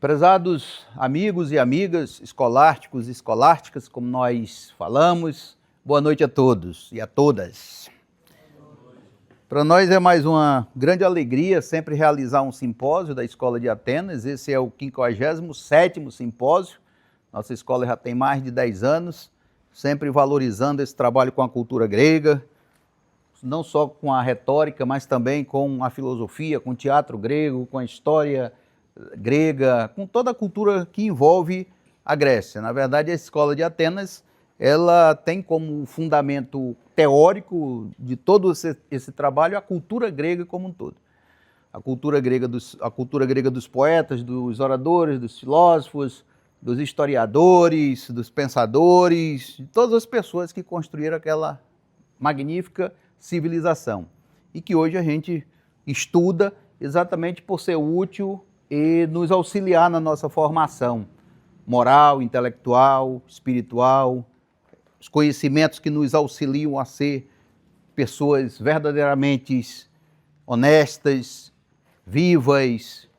Prezados amigos e amigas, escolásticos e escolásticas, como nós falamos, boa noite a todos e a todas. Para nós é mais uma grande alegria sempre realizar um simpósio da Escola de Atenas. Esse é o 57º simpósio. Nossa escola já tem mais de 10 anos, sempre valorizando esse trabalho com a cultura grega, não só com a retórica, mas também com a filosofia, com o teatro grego, com a história grega, com toda a cultura que envolve a Grécia. Na verdade, a Escola de Atenas, ela tem como fundamento teórico de todo esse trabalho a cultura grega como um todo. A cultura grega dos poetas, dos oradores, dos filósofos, dos historiadores, dos pensadores, de todas as pessoas que construíram aquela magnífica civilização e que hoje a gente estuda exatamente por ser útil e nos auxiliar na nossa formação moral, intelectual, espiritual, os conhecimentos que nos auxiliam a ser pessoas verdadeiramente honestas, vivas,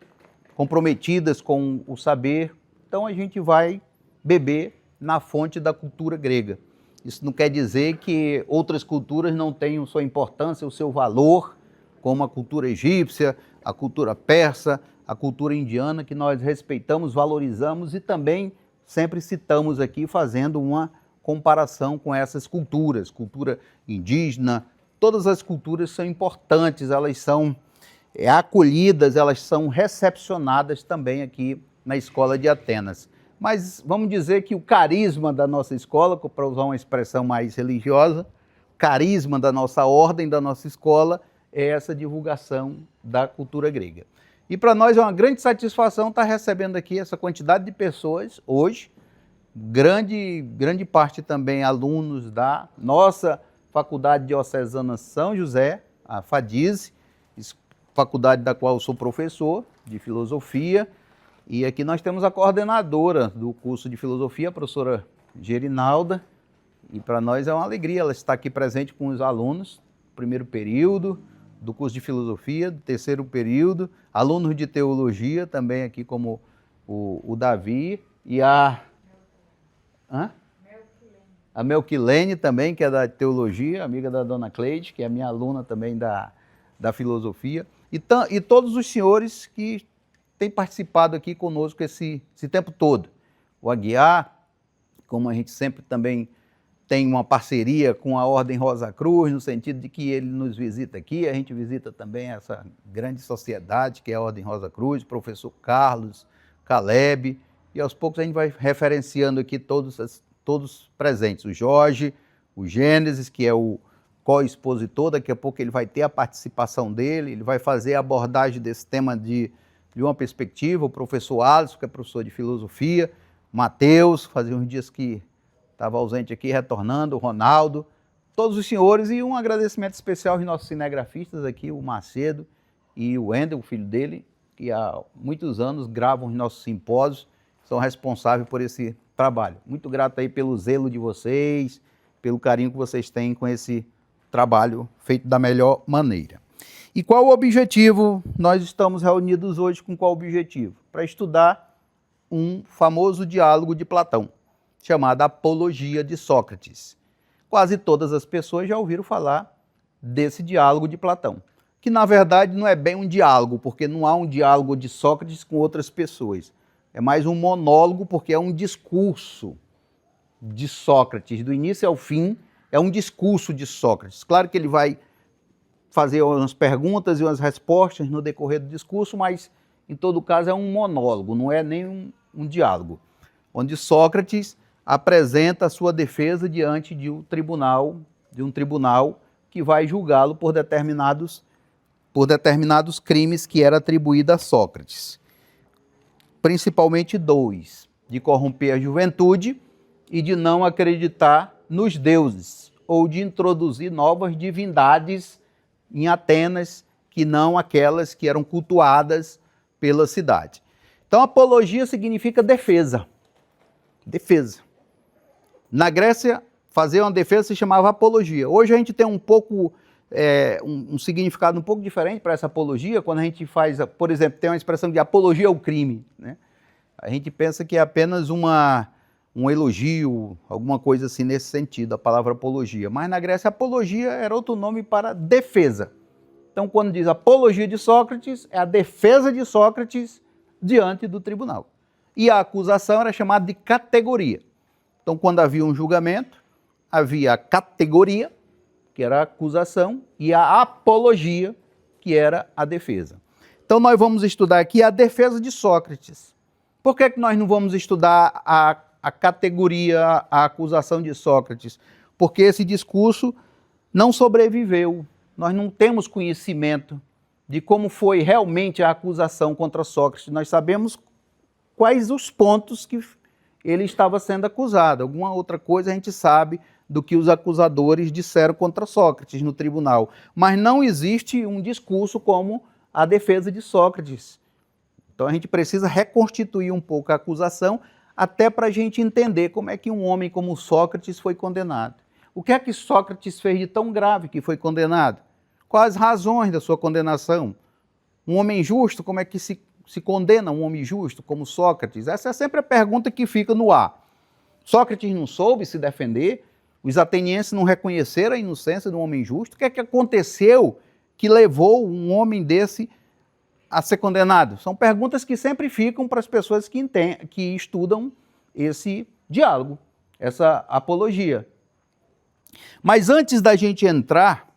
comprometidas com o saber. Então a gente vai beber na fonte da cultura grega. Isso não quer dizer que outras culturas não tenham sua importância, o seu valor, como a cultura egípcia, a cultura persa, a cultura indiana, que nós respeitamos, valorizamos e também sempre citamos aqui, fazendo uma comparação com essas culturas, cultura indígena. Todas as culturas são importantes, elas são acolhidas, elas são recepcionadas também aqui na Escola de Atenas. Mas vamos dizer que o carisma da nossa escola, para usar uma expressão mais religiosa, o carisma da nossa ordem, da nossa escola, é essa divulgação da cultura grega. E para nós é uma grande satisfação estar recebendo aqui essa quantidade de pessoas hoje, grande parte também alunos da nossa Faculdade Diocesana São José, a FADISE, faculdade da qual eu sou professor de filosofia, e aqui nós temos a coordenadora do curso de filosofia, a professora Gerinalda, e para nós é uma alegria ela estar aqui presente com os alunos, primeiro período do curso de filosofia, do terceiro período, alunos de teologia também aqui como o Davi e a Melquilene também, que é da teologia, amiga da dona Cleide, que é minha aluna também da filosofia, e todos os senhores que têm participado aqui conosco esse tempo todo. O Aguiar, como a gente sempre também tem uma parceria com a Ordem Rosa Cruz, no sentido de que ele nos visita aqui, a gente visita também essa grande sociedade que é a Ordem Rosa Cruz, o professor Carlos, Caleb, e aos poucos a gente vai referenciando aqui todos presentes. O Jorge, o Gênesis, que é o co-expositor, daqui a pouco ele vai ter a participação dele, ele vai fazer a abordagem desse tema de uma perspectiva, o professor Alisson, que é professor de filosofia, Mateus, fazia uns dias que estava ausente aqui, retornando, o Ronaldo, todos os senhores, e um agradecimento especial aos nossos cinegrafistas aqui, o Macedo e o Wendel, o filho dele, que há muitos anos gravam os nossos simpósios, são responsáveis por esse trabalho. Muito grato aí pelo zelo de vocês, pelo carinho que vocês têm com esse trabalho feito da melhor maneira. E qual o objetivo? Nós estamos reunidos hoje com qual objetivo? Para estudar um famoso diálogo de Platão, chamado Apologia de Sócrates. Quase todas as pessoas já ouviram falar desse diálogo de Platão, que na verdade não é bem um diálogo, porque não há um diálogo de Sócrates com outras pessoas. É mais um monólogo, porque é um discurso de Sócrates, do início ao fim, é um discurso de Sócrates. Claro que ele vai fazer umas perguntas e umas respostas no decorrer do discurso, mas em todo caso é um monólogo, não é nem um diálogo, onde Sócrates apresenta a sua defesa diante de um tribunal que vai julgá-lo por determinados crimes que era atribuído a Sócrates. Principalmente 2, de corromper a juventude e de não acreditar nos deuses, ou de introduzir novas divindades em Atenas, que não aquelas que eram cultuadas pela cidade. Então, apologia significa defesa. Defesa. Na Grécia, fazer uma defesa se chamava apologia. Hoje a gente tem um pouco um significado um pouco diferente para essa apologia, quando a gente faz, por exemplo, tem uma expressão de apologia ao crime, né? A gente pensa que é apenas um elogio, alguma coisa assim nesse sentido, a palavra apologia. Mas na Grécia, apologia era outro nome para defesa. Então, quando diz apologia de Sócrates, é a defesa de Sócrates diante do tribunal. E a acusação era chamada de categoria. Então, quando havia um julgamento, havia a categoria, que era a acusação, e a apologia, que era a defesa. Então, nós vamos estudar aqui a defesa de Sócrates. Por que nós não vamos estudar a categoria, a acusação de Sócrates? Porque esse discurso não sobreviveu. Nós não temos conhecimento de como foi realmente a acusação contra Sócrates. Nós sabemos quais os pontos que ele estava sendo acusado. Alguma outra coisa a gente sabe do que os acusadores disseram contra Sócrates no tribunal. Mas não existe um discurso como a defesa de Sócrates. Então a gente precisa reconstituir um pouco a acusação até para a gente entender como é que um homem como Sócrates foi condenado. O que é que Sócrates fez de tão grave que foi condenado? Quais as razões da sua condenação? Um homem justo, como é que se condena um homem justo como Sócrates? Essa é sempre a pergunta que fica no ar. Sócrates não soube se defender, os atenienses não reconheceram a inocência de um homem justo. O que é que aconteceu que levou um homem desse a ser condenado? São perguntas que sempre ficam para as pessoas que estudam esse diálogo, essa apologia. Mas antes da gente entrar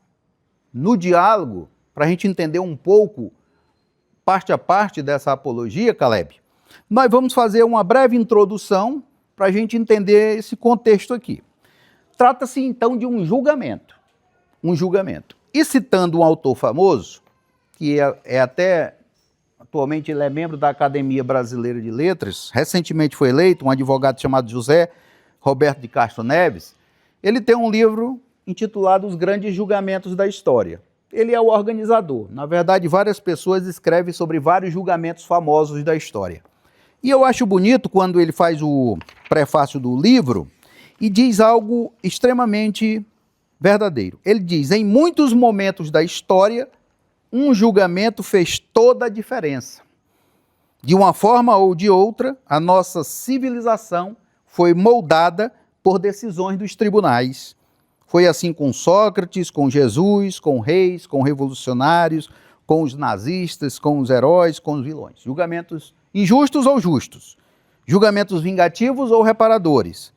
no diálogo, para a gente entender um pouco, parte a parte dessa apologia, Caleb, nós vamos fazer uma breve introdução para a gente entender esse contexto aqui. Trata-se então de um julgamento. Um julgamento. E citando um autor famoso, que atualmente ele é membro da Academia Brasileira de Letras, recentemente foi eleito, um advogado chamado José Roberto de Castro Neves, ele tem um livro intitulado Os Grandes Julgamentos da História. Ele é o organizador. Na verdade, várias pessoas escrevem sobre vários julgamentos famosos da história. E eu acho bonito quando ele faz o prefácio do livro e diz algo extremamente verdadeiro. Ele diz, em muitos momentos da história, um julgamento fez toda a diferença. De uma forma ou de outra, a nossa civilização foi moldada por decisões dos tribunais. Foi assim com Sócrates, com Jesus, com reis, com revolucionários, com os nazistas, com os heróis, com os vilões. Julgamentos injustos ou justos, julgamentos vingativos ou reparadores.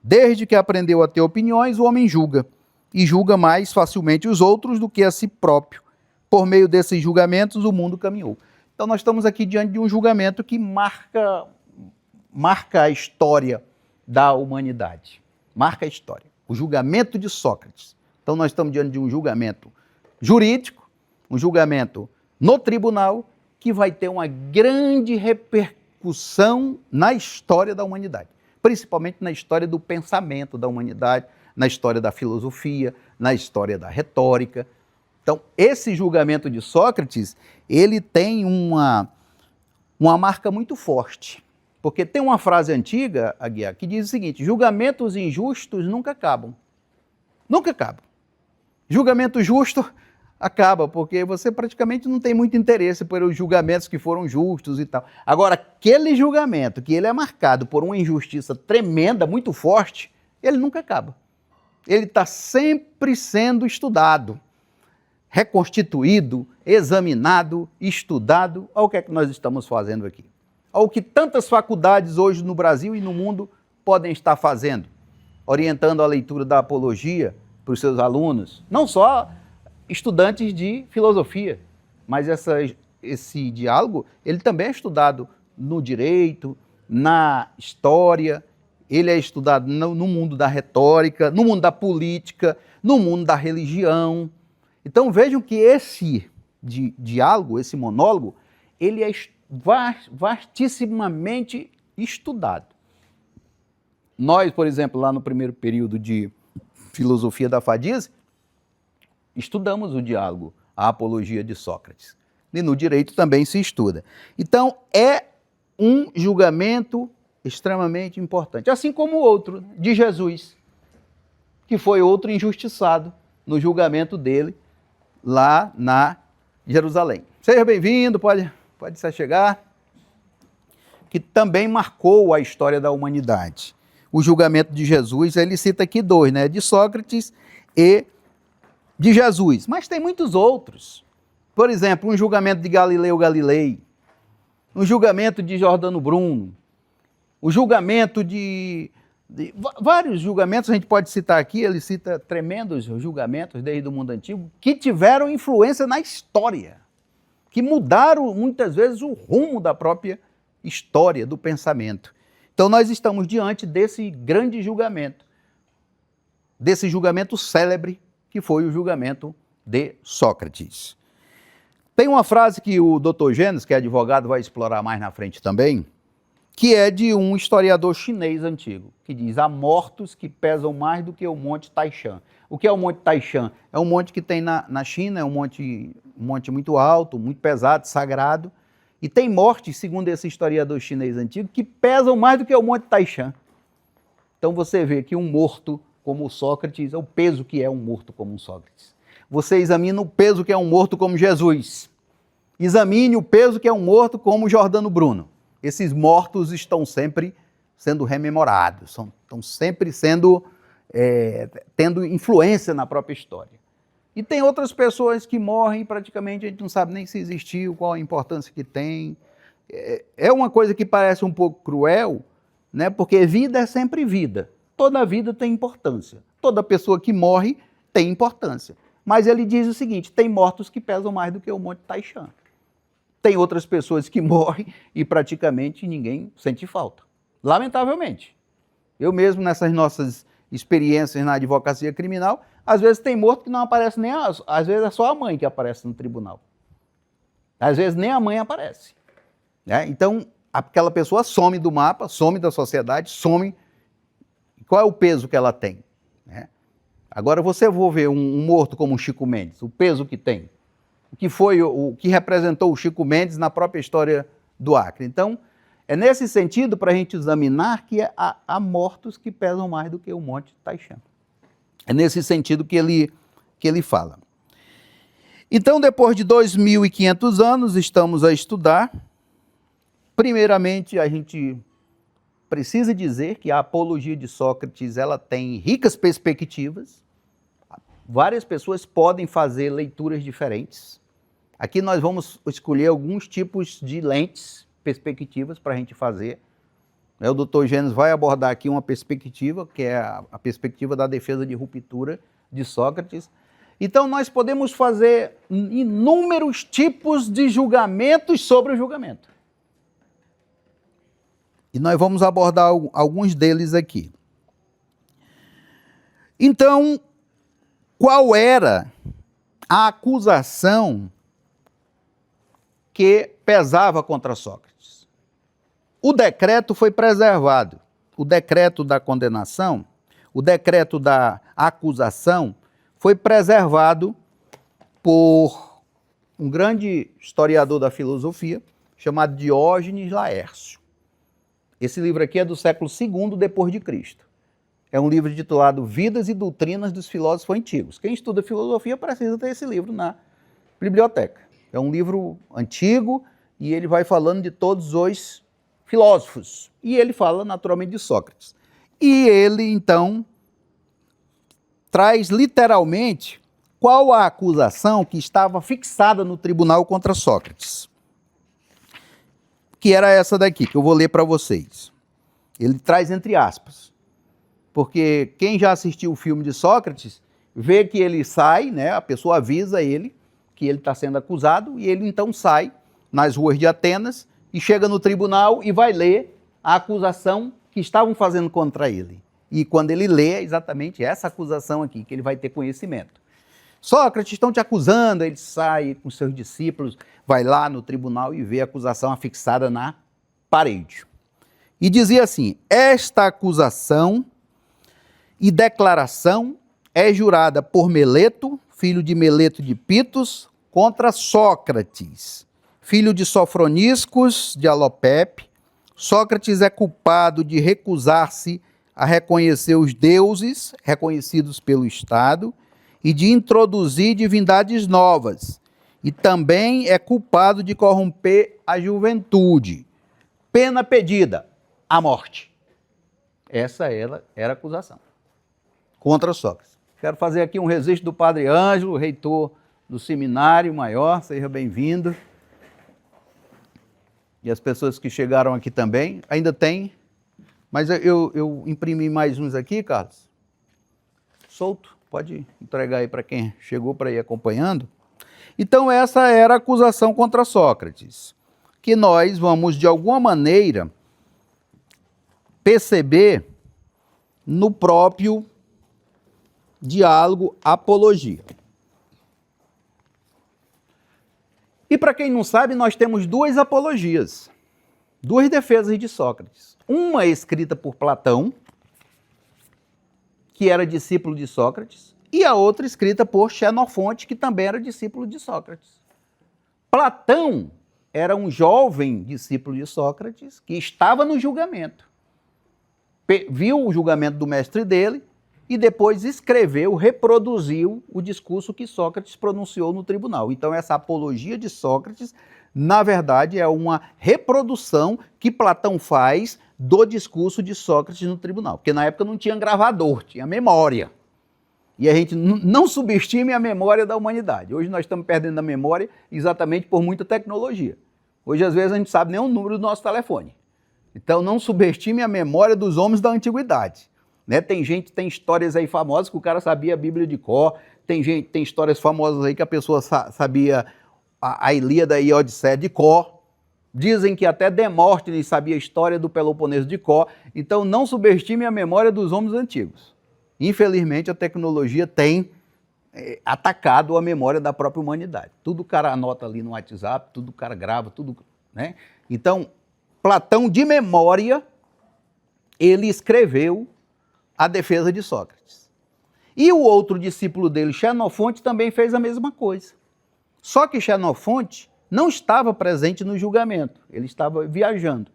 Desde que aprendeu a ter opiniões, o homem julga, e julga mais facilmente os outros do que a si próprio. Por meio desses julgamentos, o mundo caminhou. Então nós estamos aqui diante de um julgamento que marca a história da humanidade. Marca a história. O julgamento de Sócrates. Então nós estamos diante de um julgamento jurídico, um julgamento no tribunal, que vai ter uma grande repercussão na história da humanidade. Principalmente na história do pensamento da humanidade, na história da filosofia, na história da retórica. Então, esse julgamento de Sócrates, ele tem uma marca muito forte. Porque tem uma frase antiga, Aguiar, que diz o seguinte, julgamentos injustos nunca acabam. Nunca acabam. Julgamento justo acaba, porque você praticamente não tem muito interesse pelos julgamentos que foram justos e tal. Agora, aquele julgamento que ele é marcado por uma injustiça tremenda, muito forte, ele nunca acaba. Ele está sempre sendo estudado, reconstituído, examinado, estudado. Olha o que é que nós estamos fazendo aqui. Olha o que tantas faculdades hoje no Brasil e no mundo podem estar fazendo, orientando a leitura da apologia para os seus alunos, não só estudantes de filosofia, mas esse diálogo, ele também é estudado no direito, na história, ele é estudado no mundo da retórica, no mundo da política, no mundo da religião. Então vejam que esse diálogo, esse monólogo, ele é vastissimamente estudado. Nós, por exemplo, lá no primeiro período de filosofia da FADIS, estudamos o diálogo, a apologia de Sócrates. E no direito também se estuda. Então, é um julgamento extremamente importante. Assim como o outro, de Jesus, que foi outro injustiçado no julgamento dele lá na Jerusalém. Seja bem-vindo, pode se chegar. que também marcou a história da humanidade. O julgamento de Jesus, ele cita aqui dois, né? De Sócrates e de Jesus. Mas tem muitos outros. Por exemplo, um julgamento de Galileu Galilei, um julgamento de Jordano Bruno, o julgamento de vários julgamentos, a gente pode citar aqui, ele cita tremendos julgamentos desde o mundo antigo, que tiveram influência na história, que mudaram muitas vezes o rumo da própria história, do pensamento. Então nós estamos diante desse grande julgamento, desse julgamento célebre, que foi o julgamento de Sócrates. Tem uma frase que o Dr. Gênesis, que é advogado, vai explorar mais na frente também, que é de um historiador chinês antigo, que diz: há mortos que pesam mais do que o Monte Taishan. O que é o Monte Taishan? É um monte que tem na China, é um monte muito alto, muito pesado, sagrado, e tem mortes, segundo esse historiador chinês antigo, que pesam mais do que o Monte Taishan. Então você vê que um morto como o Sócrates, é o peso que é um morto como um Sócrates. Você examina o peso que é um morto como Jesus. Examine o peso que é um morto como Jordano Bruno. Esses mortos estão sempre sendo rememorados, estão sempre tendo influência na própria história. E tem outras pessoas que morrem, praticamente a gente não sabe nem se existiu, qual a importância que tem. É uma coisa que parece um pouco cruel, né? Porque vida é sempre vida. Toda vida tem importância. Toda pessoa que morre tem importância. Mas ele diz o seguinte: tem mortos que pesam mais do que o Monte Taishan. Tem outras pessoas que morrem e praticamente ninguém sente falta. Lamentavelmente. Eu mesmo, nessas nossas experiências na advocacia criminal, às vezes tem morto que não aparece nem às vezes é só a mãe que aparece no tribunal. Às vezes nem a mãe aparece. Né? Então, aquela pessoa some do mapa, some da sociedade, some. Qual é o peso que ela tem? Né? Agora você for ver um morto como o Chico Mendes, o peso que tem. O que representou o Chico Mendes na própria história do Acre. Então, é nesse sentido para a gente examinar que há mortos que pesam mais do que o Monte Taishan. É nesse sentido que ele fala. Então, depois de 2.500 anos, estamos a estudar. Primeiramente, a gente precisa dizer que a apologia de Sócrates ela tem ricas perspectivas. Várias pessoas podem fazer leituras diferentes. Aqui nós vamos escolher alguns tipos de lentes, perspectivas para a gente fazer. O Dr. Gênesis vai abordar aqui uma perspectiva, que é a perspectiva da defesa de ruptura de Sócrates. Então nós podemos fazer inúmeros tipos de julgamentos sobre o julgamento. E nós vamos abordar alguns deles aqui. Então, qual era a acusação que pesava contra Sócrates? O decreto foi preservado. O decreto da condenação, o decreto da acusação foi preservado por um grande historiador da filosofia chamado Diógenes Laércio. Esse livro aqui é do século II depois de Cristo. É um livro titulado Vidas e Doutrinas dos Filósofos Antigos. Quem estuda filosofia precisa ter esse livro na biblioteca. É um livro antigo e ele vai falando de todos os filósofos. E ele fala naturalmente de Sócrates. E ele, então, traz literalmente qual a acusação que estava fixada no tribunal contra Sócrates. Que era essa daqui, que eu vou ler para vocês. Ele traz entre aspas. Porque quem já assistiu o filme de Sócrates, vê que ele sai, né, a pessoa avisa ele que ele está sendo acusado, e ele então sai nas ruas de Atenas e chega no tribunal e vai ler a acusação que estavam fazendo contra ele. E quando ele lê, é exatamente essa acusação aqui, que ele vai ter conhecimento. Sócrates, estão te acusando, ele sai com seus discípulos, vai lá no tribunal e vê a acusação afixada na parede. E dizia assim: esta acusação e declaração é jurada por Meleto, filho de Meleto de Pitos, contra Sócrates, filho de Sofroniscos de Alopepe. Sócrates é culpado de recusar-se a reconhecer os deuses reconhecidos pelo Estado e de introduzir divindades novas, e também é culpado de corromper a juventude. pena pedida, a morte. Essa era a acusação contra Sócrates. Quero fazer aqui um registro do Padre Ângelo, reitor do Seminário Maior, seja bem-vindo. E as pessoas que chegaram aqui também, ainda tem, mas eu imprimi mais uns aqui, Carlos. Solto, pode entregar aí para quem chegou para ir acompanhando. Então essa era a acusação contra Sócrates, que nós vamos de alguma maneira perceber no próprio diálogo Apologia. E para quem não sabe, nós temos duas apologias, duas defesas de Sócrates. Uma escrita por Platão, que era discípulo de Sócrates, e a outra escrita por Xenofonte, que também era discípulo de Sócrates. Platão era um jovem discípulo de Sócrates que estava no julgamento. Viu o julgamento do mestre dele e depois escreveu, reproduziu o discurso que Sócrates pronunciou no tribunal. Então essa apologia de Sócrates, na verdade, é uma reprodução que Platão faz do discurso de Sócrates no tribunal. Porque na época não tinha gravador, tinha memória. E a gente não subestime a memória da humanidade. Hoje nós estamos perdendo a memória exatamente por muita tecnologia. Hoje, às vezes, a gente sabe nem o número do nosso telefone. Então, não subestime a memória dos homens da antiguidade. Né? Tem histórias aí famosas que o cara sabia a Bíblia de cor, tem histórias famosas aí que a pessoa sabia a Ilíada e a Odisseia de cor. Dizem que até Demóstenes sabia a história do Peloponeso de cor. Então, não subestime a memória dos homens antigos. Infelizmente, a tecnologia tem atacado a memória da própria humanidade. Tudo o cara anota ali no WhatsApp, tudo o cara grava, tudo, né? Então, Platão, de memória, ele escreveu a defesa de Sócrates. E o outro discípulo dele, Xenofonte, também fez a mesma coisa. Só que Xenofonte não estava presente no julgamento, ele estava viajando.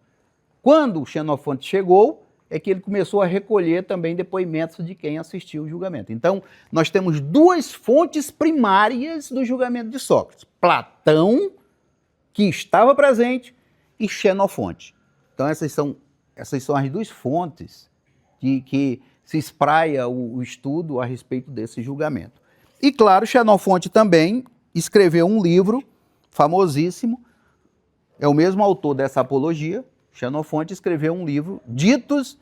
Quando Xenofonte chegou, é que ele começou a recolher também depoimentos de quem assistiu o julgamento. Então, nós temos duas fontes primárias do julgamento de Sócrates. Platão, que estava presente, e Xenofonte. Então, essas são as duas fontes que se espraia o estudo a respeito desse julgamento. E, claro, Xenofonte também escreveu um livro famosíssimo, é o mesmo autor dessa apologia. Xenofonte escreveu um livro, Ditos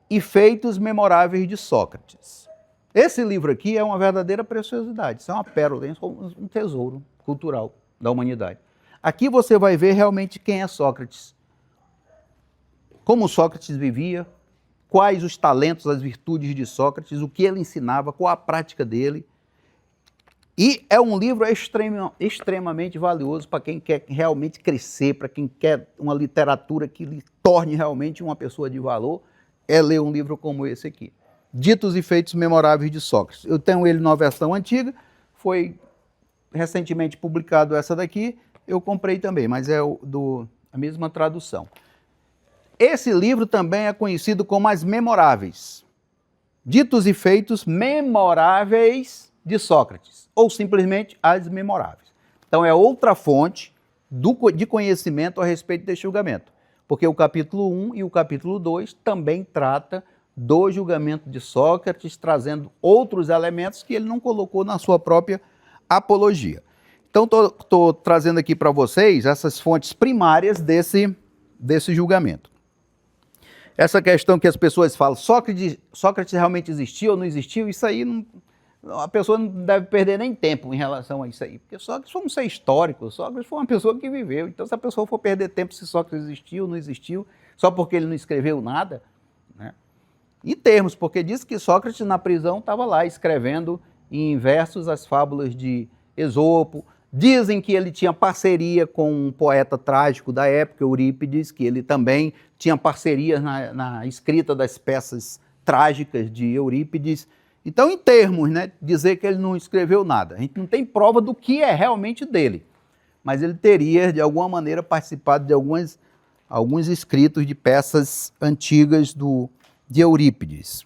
e Feitos Memoráveis de Sócrates. Esse livro aqui é uma verdadeira preciosidade, isso é uma pérola, um tesouro cultural da humanidade. Aqui você vai ver realmente quem é Sócrates, como Sócrates vivia, quais os talentos, as virtudes de Sócrates, o que ele ensinava, qual a prática dele. E é um livro extremamente valioso para quem quer realmente crescer, para quem quer uma literatura que lhe torne realmente uma pessoa de valor, é ler um livro como esse aqui. Ditos e Feitos Memoráveis de Sócrates. Eu tenho ele numa versão antiga, foi recentemente publicado essa daqui, eu comprei também, mas é a mesma tradução. Esse livro também é conhecido como As Memoráveis. Ditos e Feitos Memoráveis de Sócrates, ou simplesmente As Memoráveis. Então é outra fonte de conhecimento a respeito deste julgamento, porque o capítulo 1 e o capítulo 2 também trata do julgamento de Sócrates, trazendo outros elementos que ele não colocou na sua própria apologia. Então estou trazendo aqui para vocês essas fontes primárias desse julgamento. Essa questão que as pessoas falam, Sócrates realmente existiu ou não existiu, isso aí a pessoa não deve perder nem tempo em relação a isso aí, porque Sócrates foi um ser histórico, Sócrates foi uma pessoa que viveu, então se a pessoa for perder tempo se Sócrates existiu ou não existiu, só porque ele não escreveu nada, né? Em termos, porque diz que Sócrates na prisão estava lá escrevendo em versos as fábulas de Esopo, dizem que ele tinha parceria com um poeta trágico da época, Eurípides, que ele também tinha parceria na escrita das peças trágicas de Eurípides. Então, em termos, né, dizer que ele não escreveu nada. A gente não tem prova do que é realmente dele, mas ele teria, de alguma maneira, participado de alguns escritos de peças antigas de Eurípides.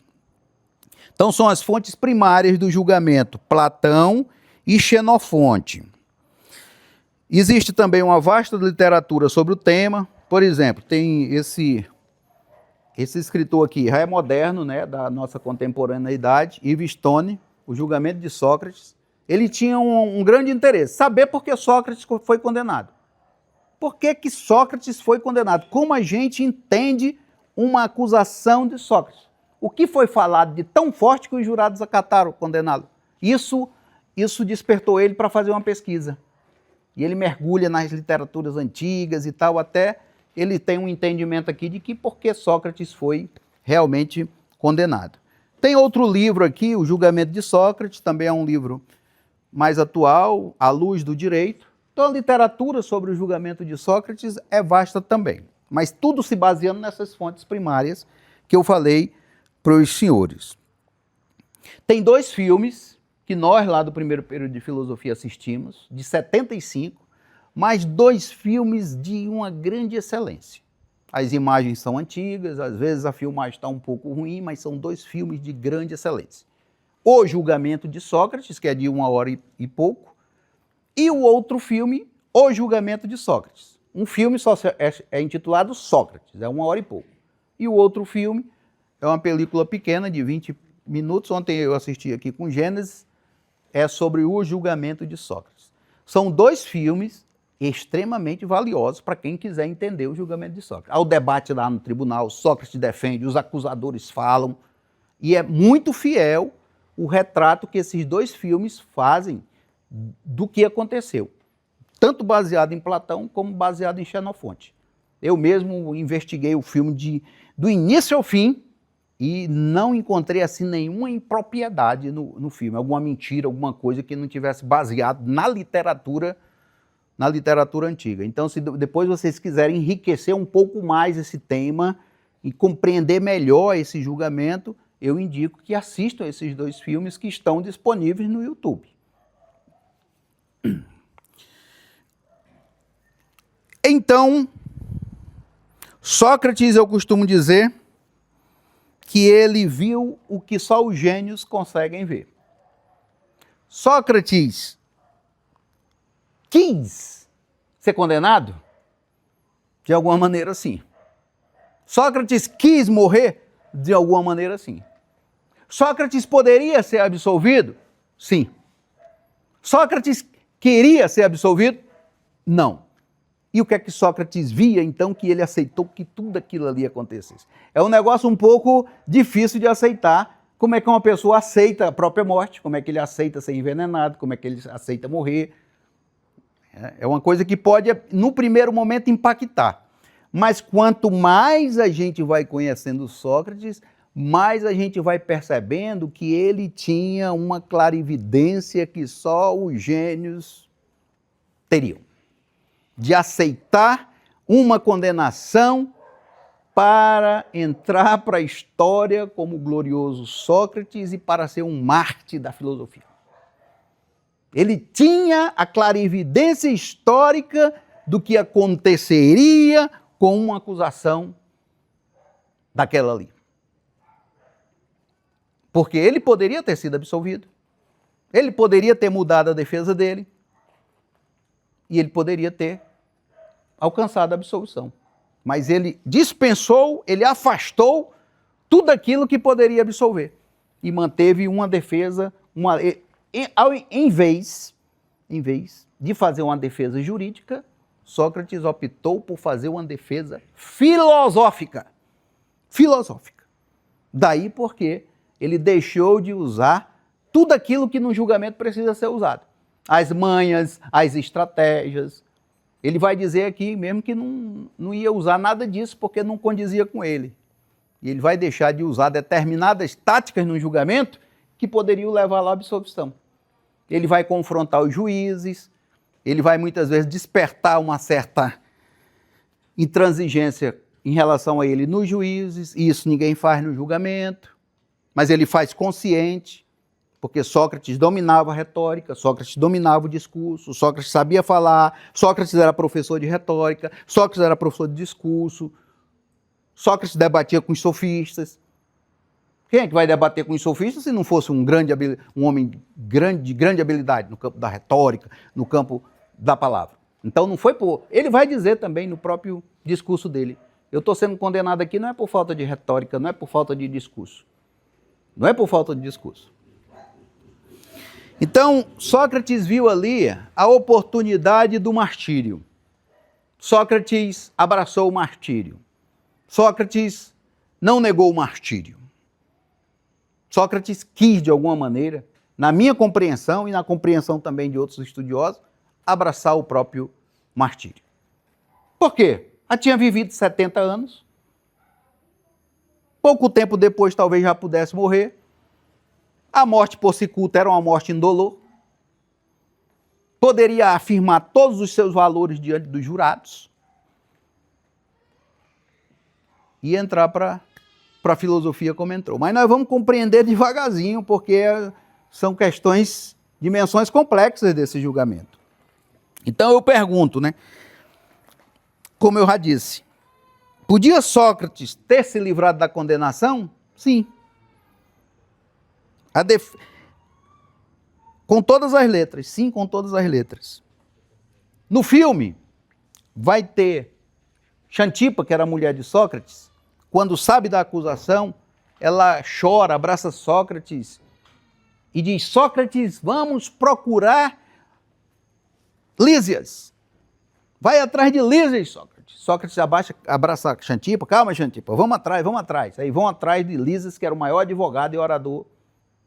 Então, são as fontes primárias do julgamento, Platão e Xenofonte. Existe também uma vasta literatura sobre o tema, Por exemplo, tem esse escritor aqui, já é moderno, né, da nossa contemporaneidade, Yves Stone, O Julgamento de Sócrates. Ele tinha um grande interesse, saber por que Sócrates foi condenado. Por que Sócrates foi condenado? Como a gente entende uma acusação de Sócrates? O que foi falado de tão forte que os jurados acataram condená-lo? Isso despertou ele para fazer uma pesquisa. E ele mergulha nas literaturas antigas e tal, até ele tem um entendimento aqui de que por que Sócrates foi realmente condenado. Tem outro livro aqui, O Julgamento de Sócrates, também é um livro mais atual, À Luz do Direito. Então a literatura sobre o julgamento de Sócrates é vasta também, mas tudo se baseando nessas fontes primárias que eu falei para os senhores. Tem 2 filmes que nós lá do primeiro período de filosofia assistimos, de 75, mas 2 filmes de uma grande excelência. As imagens são antigas, às vezes a filmagem está um pouco ruim, mas são 2 filmes de grande excelência. O Julgamento de Sócrates, que é de 1 hora e pouco, e o outro filme, O Julgamento de Sócrates. Um filme só é intitulado Sócrates, é 1 hora e pouco. E o outro filme é uma película pequena, de 20 minutos, ontem eu assisti aqui com Gênesis, é sobre o julgamento de Sócrates. São 2 filmes extremamente valiosos para quem quiser entender o julgamento de Sócrates. Há o debate lá no tribunal, Sócrates defende, os acusadores falam, e é muito fiel o retrato que esses 2 filmes fazem do que aconteceu, tanto baseado em Platão como baseado em Xenofonte. Eu mesmo investiguei o filme do início ao fim e não encontrei assim nenhuma impropriedade no filme, alguma mentira, alguma coisa que não tivesse baseado na literatura antiga. Então, se depois vocês quiserem enriquecer um pouco mais esse tema e compreender melhor esse julgamento, eu indico que assistam esses 2 filmes que estão disponíveis no YouTube. Então, Sócrates, eu costumo dizer que ele viu o que só os gênios conseguem ver. Sócrates quis ser condenado? De alguma maneira, sim. Sócrates quis morrer? De alguma maneira, sim. Sócrates poderia ser absolvido? Sim. Sócrates queria ser absolvido? Não. E o que é que Sócrates via, então, que ele aceitou que tudo aquilo ali acontecesse? É um negócio um pouco difícil de aceitar. Como é que uma pessoa aceita a própria morte? Como é que ele aceita ser envenenado? Como é que ele aceita morrer? É uma coisa que pode, no primeiro momento, impactar. Mas quanto mais a gente vai conhecendo Sócrates, mais a gente vai percebendo que ele tinha uma clarividência que só os gênios teriam. De aceitar uma condenação para entrar para a história como o glorioso Sócrates e para ser um mártir da filosofia. Ele tinha a clarividência histórica do que aconteceria com uma acusação daquela ali. Porque ele poderia ter sido absolvido, ele poderia ter mudado a defesa dele, e ele poderia ter alcançado a absolvição. Mas ele dispensou, ele afastou tudo aquilo que poderia absolver. E manteve uma defesa, em vez de fazer uma defesa jurídica, Sócrates optou por fazer uma defesa filosófica. Filosófica. Daí porque ele deixou de usar tudo aquilo que no julgamento precisa ser usado. As manhas, as estratégias. Ele vai dizer aqui mesmo que não ia usar nada disso porque não condizia com ele. E ele vai deixar de usar determinadas táticas no julgamento que poderiam levá-lo à absolvição. Ele vai confrontar os juízes, ele vai muitas vezes despertar uma certa intransigência em relação a ele nos juízes, e isso ninguém faz no julgamento, mas ele faz consciente, porque Sócrates dominava a retórica, Sócrates dominava o discurso, Sócrates sabia falar, Sócrates era professor de retórica, Sócrates era professor de discurso, Sócrates debatia com os sofistas. Quem é que vai debater com os sofistas se não fosse um homem de grande habilidade no campo da retórica, no campo da palavra? Então não foi por... Ele vai dizer também no próprio discurso dele, eu estou sendo condenado aqui não é por falta de retórica, não é por falta de discurso. Não é por falta de discurso. Então, Sócrates viu ali a oportunidade do martírio. Sócrates abraçou o martírio. Sócrates não negou o martírio. Sócrates quis, de alguma maneira, na minha compreensão e na compreensão também de outros estudiosos, abraçar o próprio martírio. Por quê? Já tinha vivido 70 anos. Pouco tempo depois talvez já pudesse morrer. A morte por cicuta era uma morte indolor. Poderia afirmar todos os seus valores diante dos jurados. E entrar para a filosofia como entrou. Mas nós vamos compreender devagarzinho, porque são questões, dimensões complexas desse julgamento. Então eu pergunto, né? Como eu já disse, podia Sócrates ter se livrado da condenação? Sim. Com todas as letras, sim, com todas as letras. No filme, vai ter Xantipa, que era a mulher de Sócrates, quando sabe da acusação, ela chora, abraça Sócrates e diz, Sócrates, vamos procurar Lísias. Vai atrás de Lísias, Sócrates. Sócrates abraça Xantipa, calma, Xantipa, vamos atrás. Aí vão atrás de Lísias, que era o maior advogado e orador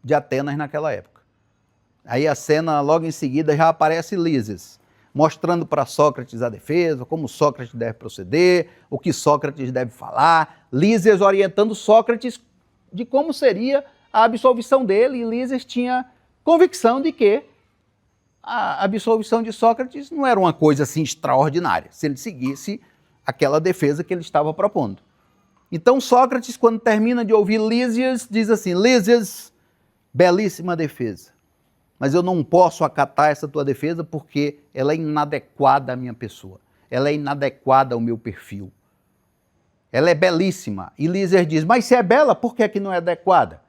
de Atenas naquela época. Aí a cena, logo em seguida, já aparece Lísias, mostrando para Sócrates a defesa, como Sócrates deve proceder, o que Sócrates deve falar, Lísias orientando Sócrates de como seria a absolvição dele, e Lísias tinha convicção de que a absolvição de Sócrates não era uma coisa assim extraordinária, se ele seguisse aquela defesa que ele estava propondo. Então Sócrates, quando termina de ouvir Lísias, diz assim, Lísias, belíssima defesa, mas eu não posso acatar essa tua defesa porque ela é inadequada à minha pessoa, ela é inadequada ao meu perfil. Ela é belíssima. E Lísias diz, mas se é bela, por que não é adequada?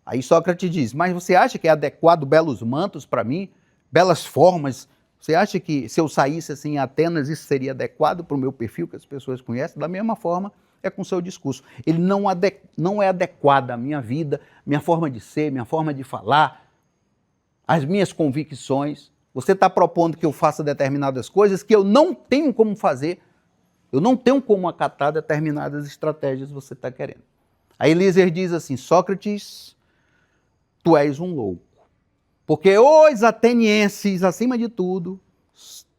Aí Sócrates diz, mas você acha que é adequado belos mantos para mim? Belas formas? Você acha que se eu saísse assim em Atenas, isso seria adequado para o meu perfil, que as pessoas conhecem? Da mesma forma, é com o seu discurso. Ele não é adequado à minha vida, minha forma de ser, minha forma de falar, as minhas convicções. Você está propondo que eu faça determinadas coisas que eu não tenho como fazer, eu não tenho como acatar determinadas estratégias que você está querendo. Aí Lísias diz assim, Sócrates, tu és um louco, porque os atenienses, acima de tudo,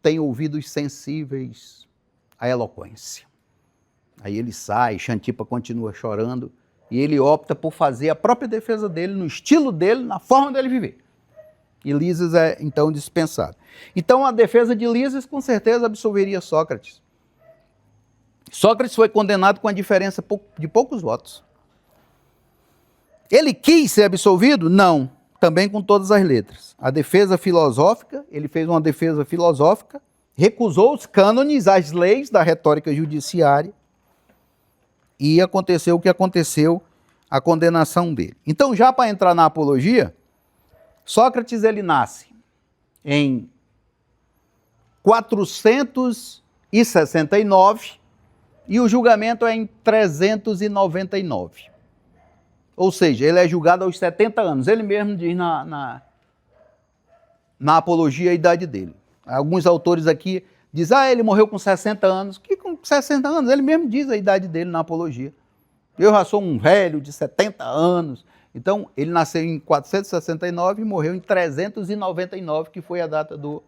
têm ouvidos sensíveis à eloquência. Aí ele sai, Xantipa continua chorando, e ele opta por fazer a própria defesa dele, no estilo dele, na forma dele viver. E Lísias é, então, dispensado. Então, a defesa de Lísias, com certeza, absolveria Sócrates. Sócrates foi condenado com a diferença de poucos votos. Ele quis ser absolvido? Não. Também com todas as letras. A defesa filosófica, ele fez uma defesa filosófica, recusou os cânones, as leis da retórica judiciária, e aconteceu o que aconteceu, a condenação dele. Então, já para entrar na apologia, Sócrates ele nasce em 469 e o julgamento é em 399. Ou seja, ele é julgado aos 70 anos. Ele mesmo diz na apologia a idade dele. Alguns autores aqui dizem, ele morreu com 60 anos. Que com 60 anos? Ele mesmo diz a idade dele na apologia. Eu já sou um velho de 70 anos. Então, ele nasceu em 469 e morreu em 399, que foi a data do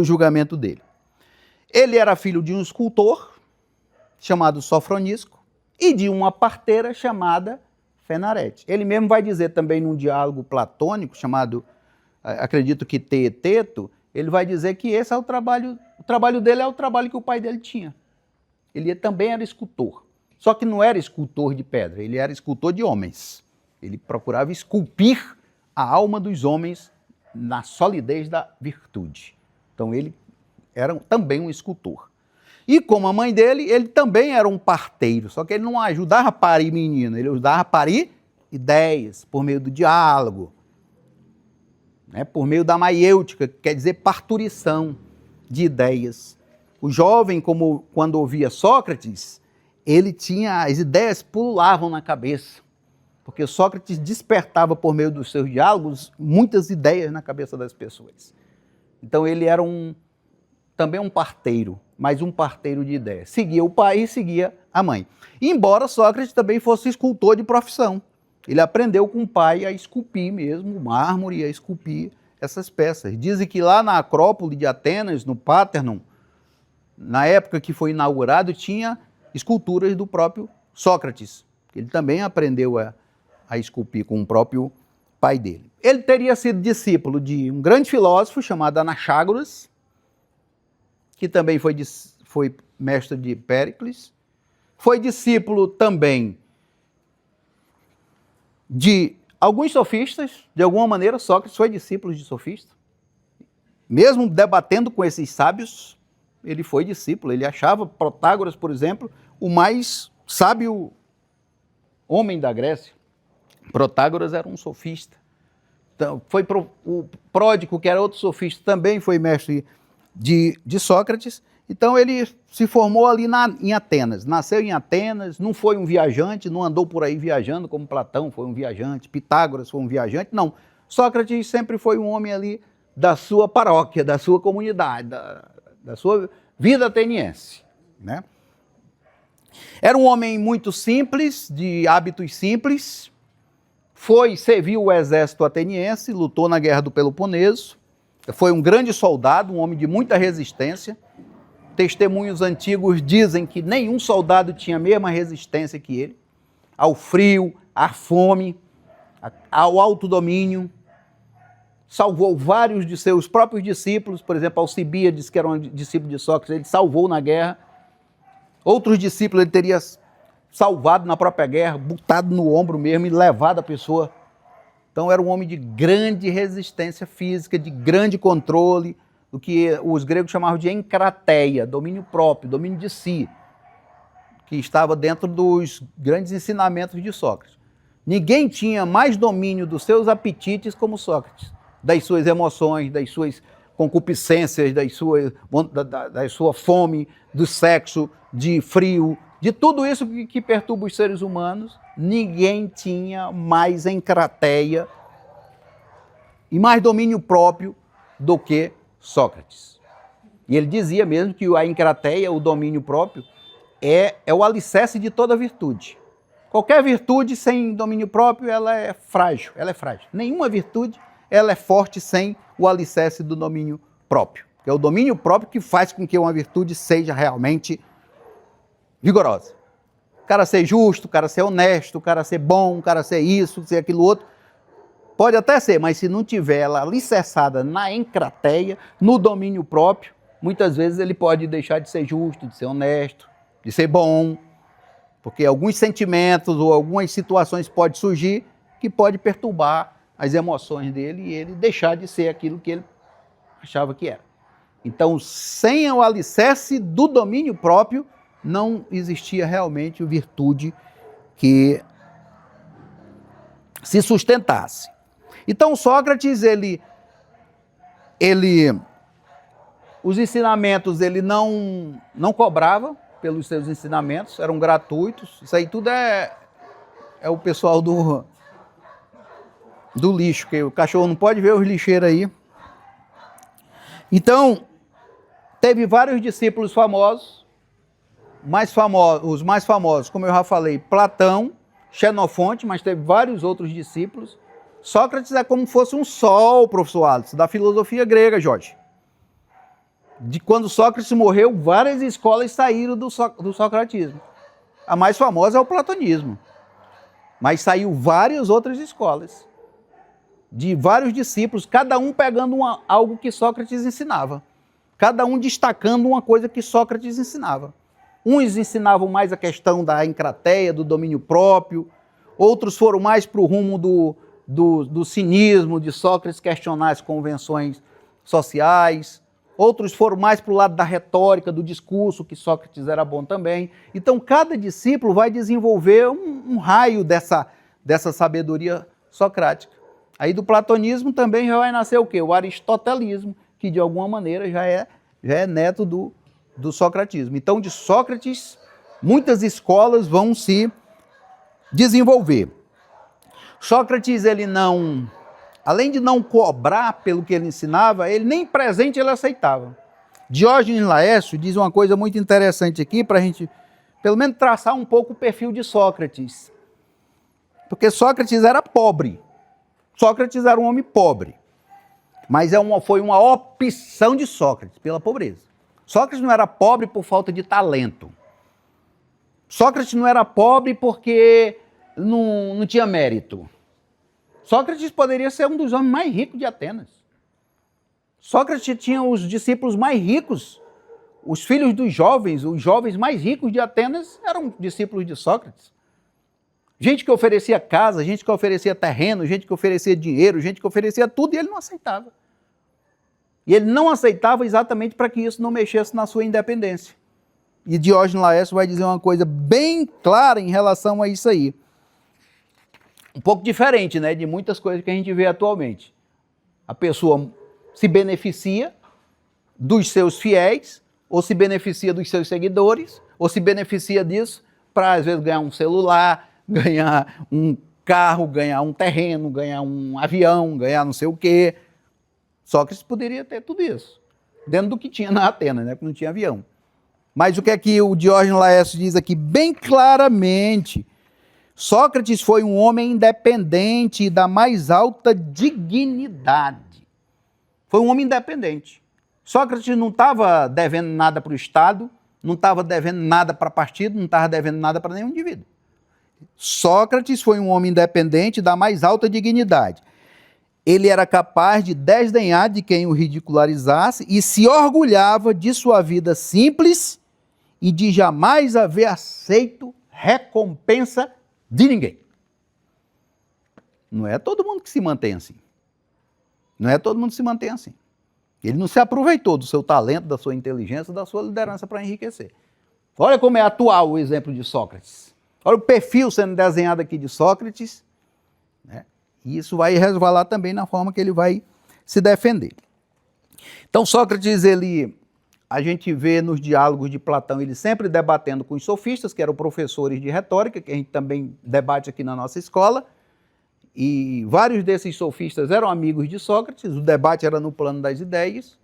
julgamento dele. Ele era filho de um escultor, chamado Sofronisco, e de uma parteira chamada Fenarete. Ele mesmo vai dizer também num diálogo platônico, chamado, acredito que Teeteto, ele vai dizer que esse é o trabalho dele é o trabalho que o pai dele tinha. Ele também era escultor, só que não era escultor de pedra, ele era escultor de homens. Ele procurava esculpir a alma dos homens na solidez da virtude. Então ele era também um escultor. E como a mãe dele, ele também era um parteiro, só que ele não ajudava a parir menino, ele ajudava a parir ideias, por meio do diálogo, né, por meio da maiêutica, que quer dizer parturição. de ideias. O jovem, como quando ouvia Sócrates, ele tinha, as ideias pulavam na cabeça, porque Sócrates despertava por meio dos seus diálogos muitas ideias na cabeça das pessoas. Então ele era também um parteiro, mas um parteiro de ideias. Seguia o pai e seguia a mãe. Embora Sócrates também fosse escultor de profissão. Ele aprendeu com o pai a esculpir mesmo o mármore, a esculpir essas peças. Dizem que lá na Acrópole de Atenas, no Parthenon, na época que foi inaugurado, tinha esculturas do próprio Sócrates. Ele também aprendeu a esculpir com o próprio pai dele. Ele teria sido discípulo de um grande filósofo chamado Anaxágoras, que também foi mestre de Péricles. Foi discípulo também de alguns sofistas. De alguma maneira, Sócrates foi discípulo de sofista. Mesmo debatendo com esses sábios, ele foi discípulo. Ele achava Protágoras, por exemplo, o mais sábio homem da Grécia. Protágoras era um sofista. Então, o Pródico, que era outro sofista, também foi mestre de Sócrates. Então ele se formou ali em Atenas, nasceu em Atenas, não foi um viajante, não andou por aí viajando como Platão foi um viajante, Pitágoras foi um viajante, não. Sócrates sempre foi um homem ali da sua paróquia, da sua comunidade, da sua vida ateniense, né? Era um homem muito simples, de hábitos simples, serviu o exército ateniense, lutou na Guerra do Peloponeso, foi um grande soldado, um homem de muita resistência. Testemunhos antigos dizem que nenhum soldado tinha a mesma resistência que ele, ao frio, à fome, ao autodomínio. Salvou vários de seus próprios discípulos, por exemplo, Alcibíades, que era um discípulo de Sócrates, ele salvou na guerra. Outros discípulos ele teria salvado na própria guerra, botado no ombro mesmo e levado a pessoa. Então era um homem de grande resistência física, de grande controle, do que os gregos chamavam de encrateia, domínio próprio, domínio de si, que estava dentro dos grandes ensinamentos de Sócrates. Ninguém tinha mais domínio dos seus apetites como Sócrates, das suas emoções, das suas concupiscências, da sua fome, do sexo, de frio, de tudo isso que perturba os seres humanos. Ninguém tinha mais encrateia e mais domínio próprio do que Sócrates. E ele dizia mesmo que a encrateia, o domínio próprio, é o alicerce de toda virtude. Qualquer virtude sem domínio próprio, ela é frágil. Nenhuma virtude, ela é forte sem o alicerce do domínio próprio. É o domínio próprio que faz com que uma virtude seja realmente vigorosa. O cara ser justo, o cara ser honesto, o cara ser bom, o cara ser isso, ser aquilo outro. Pode até ser, mas se não tiver ela alicerçada na encrateia, no domínio próprio, muitas vezes ele pode deixar de ser justo, de ser honesto, de ser bom, porque alguns sentimentos ou algumas situações podem surgir que pode perturbar as emoções dele e ele deixar de ser aquilo que ele achava que era. Então, sem o alicerce do domínio próprio, não existia realmente virtude que se sustentasse. Então, Sócrates, os ensinamentos, ele não cobrava pelos seus ensinamentos, eram gratuitos. Isso aí tudo é o pessoal do lixo, que o cachorro não pode ver os lixeiros aí. Então, teve vários discípulos famosos, os mais famosos, como eu já falei, Platão, Xenofonte, mas teve vários outros discípulos. Sócrates é como se fosse um sol, professor Alisson, da filosofia grega, Jorge. De quando Sócrates morreu, várias escolas saíram do socratismo. A mais famosa é o platonismo. Mas saiu várias outras escolas, de vários discípulos, cada um pegando algo que Sócrates ensinava. Cada um destacando uma coisa que Sócrates ensinava. Uns ensinavam mais a questão da encrateia, do domínio próprio. Outros foram mais para o rumo do cinismo, de Sócrates questionar as convenções sociais. Outros foram mais para o lado da retórica, do discurso, que Sócrates era bom também. Então, cada discípulo vai desenvolver um raio dessa sabedoria socrática. Aí do platonismo também já vai nascer o quê? O aristotelismo, que de alguma maneira já é neto do socratismo. Então, de Sócrates, muitas escolas vão se desenvolver. Sócrates, ele não, além de não cobrar pelo que ele ensinava, ele nem presente ele aceitava. Diógenes Laércio diz uma coisa muito interessante aqui, para a gente, pelo menos, traçar um pouco o perfil de Sócrates. Porque Sócrates era pobre. Sócrates era um homem pobre. Mas foi uma opção de Sócrates pela pobreza. Sócrates não era pobre por falta de talento. Sócrates não era pobre porque não tinha mérito. Sócrates poderia ser um dos homens mais ricos de Atenas. Sócrates tinha os discípulos mais ricos. Os filhos dos jovens, os jovens mais ricos de Atenas eram discípulos de Sócrates. Gente que oferecia casa, gente que oferecia terreno, gente que oferecia dinheiro, gente que oferecia tudo e ele não aceitava. E ele não aceitava exatamente para que isso não mexesse na sua independência. E Diógenes Laércio vai dizer uma coisa bem clara em relação a isso aí. Um pouco diferente, né, de muitas coisas que a gente vê atualmente. A pessoa se beneficia dos seus fiéis, ou se beneficia dos seus seguidores, ou se beneficia disso para, às vezes, ganhar um celular, ganhar um carro, ganhar um terreno, ganhar um avião, ganhar não sei o quê. Sócrates poderia ter tudo isso, dentro do que tinha na Atenas, né, porque não tinha avião. Mas o que é que o Diógenes Laércio diz aqui bem claramente? Sócrates foi um homem independente e da mais alta dignidade. Foi um homem independente. Sócrates não estava devendo nada para o Estado, não estava devendo nada para partido, não estava devendo nada para nenhum indivíduo. Sócrates foi um homem independente da mais alta dignidade. Ele era capaz de desdenhar de quem o ridicularizasse e se orgulhava de sua vida simples e de jamais haver aceito recompensa de ninguém. Não é todo mundo que se mantém assim. Não é todo mundo que se mantém assim. Ele não se aproveitou do seu talento, da sua inteligência, da sua liderança para enriquecer. Olha como é atual o exemplo de Sócrates. Olha o perfil sendo desenhado aqui de Sócrates, né? E isso vai resvalar também na forma que ele vai se defender. Então Sócrates, a gente vê nos diálogos de Platão, ele sempre debatendo com os sofistas, que eram professores de retórica, que a gente também debate aqui na nossa escola, e vários desses sofistas eram amigos de Sócrates, o debate era no plano das ideias,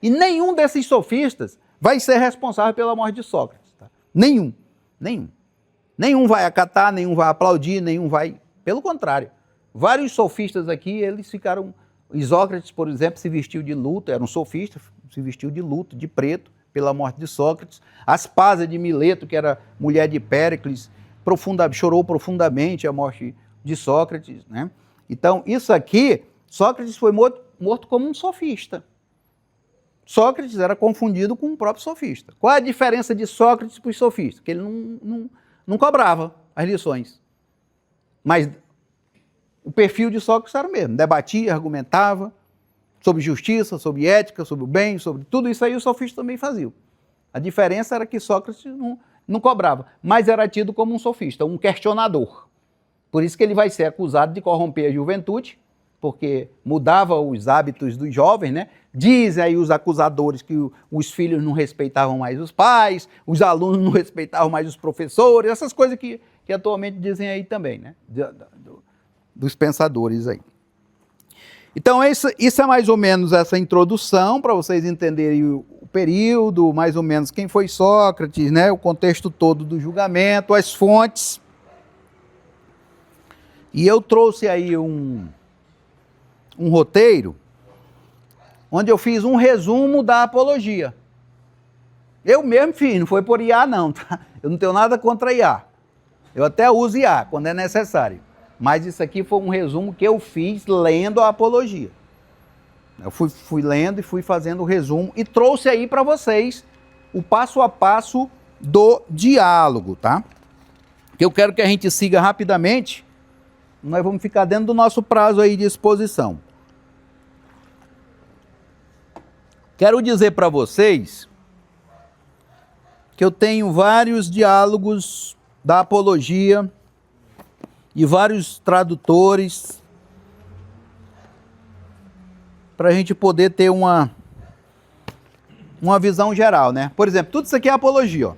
e nenhum desses sofistas vai ser responsável pela morte de Sócrates. Tá? Nenhum. Nenhum vai acatar, nenhum vai aplaudir, nenhum vai... Pelo contrário, vários sofistas aqui, eles ficaram... Isócrates, por exemplo, se vestiu de luto, era um sofista, se vestiu de luto, de preto, pela morte de Sócrates. Aspásia de Mileto, que era mulher de Péricles, chorou profundamente a morte de Sócrates, né? Então, isso aqui, Sócrates foi morto como um sofista. Sócrates era confundido com o próprio sofista. Qual é a diferença de Sócrates para os sofistas? Que ele não cobrava as lições. Mas o perfil de Sócrates era o mesmo. Debatia, argumentava sobre justiça, sobre ética, sobre o bem, sobre tudo isso aí os sofistas também faziam. A diferença era que Sócrates não cobrava, mas era tido como um sofista, um questionador. Por isso que ele vai ser acusado de corromper a juventude, porque mudava os hábitos dos jovens, né? Dizem aí os acusadores que os filhos não respeitavam mais os pais, os alunos não respeitavam mais os professores, essas coisas que atualmente dizem aí também, né? Dos pensadores aí. Então, isso é mais ou menos essa introdução, para vocês entenderem o período, mais ou menos quem foi Sócrates, né? O contexto todo do julgamento, as fontes. E eu trouxe aí um roteiro onde eu fiz um resumo da apologia. Eu mesmo fiz, não foi por IA não, tá? Eu não tenho nada contra IA. Eu até uso IA quando é necessário. Mas isso aqui foi um resumo que eu fiz lendo a apologia. Eu fui lendo e fui fazendo o resumo e trouxe aí para vocês o passo a passo do diálogo, tá? Que eu quero que a gente siga rapidamente. Nós vamos ficar dentro do nosso prazo aí de exposição. Quero dizer para vocês que eu tenho vários diálogos da apologia e vários tradutores para a gente poder ter uma uma visão geral, né? Por exemplo, tudo isso aqui é apologia, ó.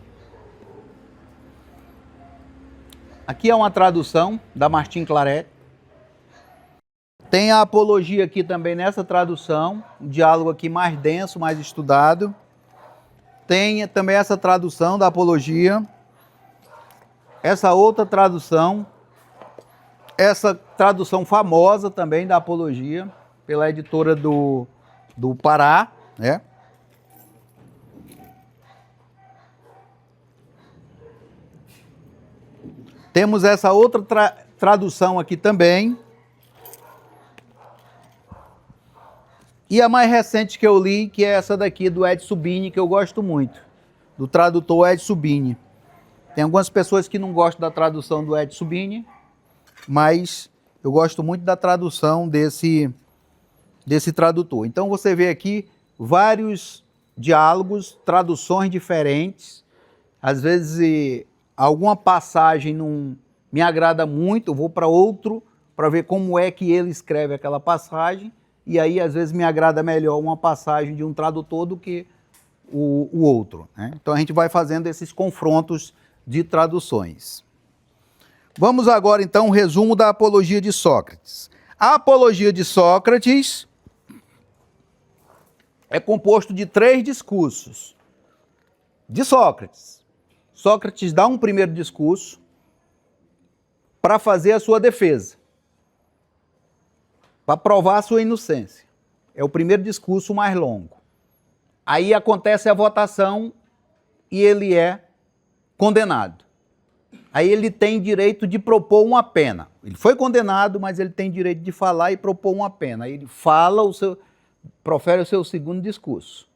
Aqui é uma tradução da Martin Claret. Tem a apologia aqui também nessa tradução, um diálogo aqui mais denso, mais estudado. Tem também essa tradução da apologia, essa outra tradução, essa tradução famosa também da apologia, pela editora do Pará, né? Temos essa outra tradução aqui também. E a mais recente que eu li, que é essa daqui do Ed Subini, que eu gosto muito, do tradutor Ed Subini. Tem algumas pessoas que não gostam da tradução do Ed Subini, mas eu gosto muito da tradução desse tradutor. Então você vê aqui vários diálogos, traduções diferentes. Às vezes alguma passagem não me agrada muito, eu vou para outro para ver como é que ele escreve aquela passagem. E aí, às vezes, me agrada melhor uma passagem de um tradutor do que o outro, né? Então, a gente vai fazendo esses confrontos de traduções. Vamos agora, então, ao resumo da Apologia de Sócrates. A Apologia de Sócrates é composto de 3 discursos de Sócrates. Sócrates dá um primeiro discurso para fazer a sua defesa, para provar a sua inocência. É o primeiro discurso mais longo. Aí acontece a votação e ele é condenado. Aí ele tem direito de propor uma pena. Ele foi condenado, mas ele tem direito de falar e propor uma pena. Aí ele fala, profere o seu segundo discurso.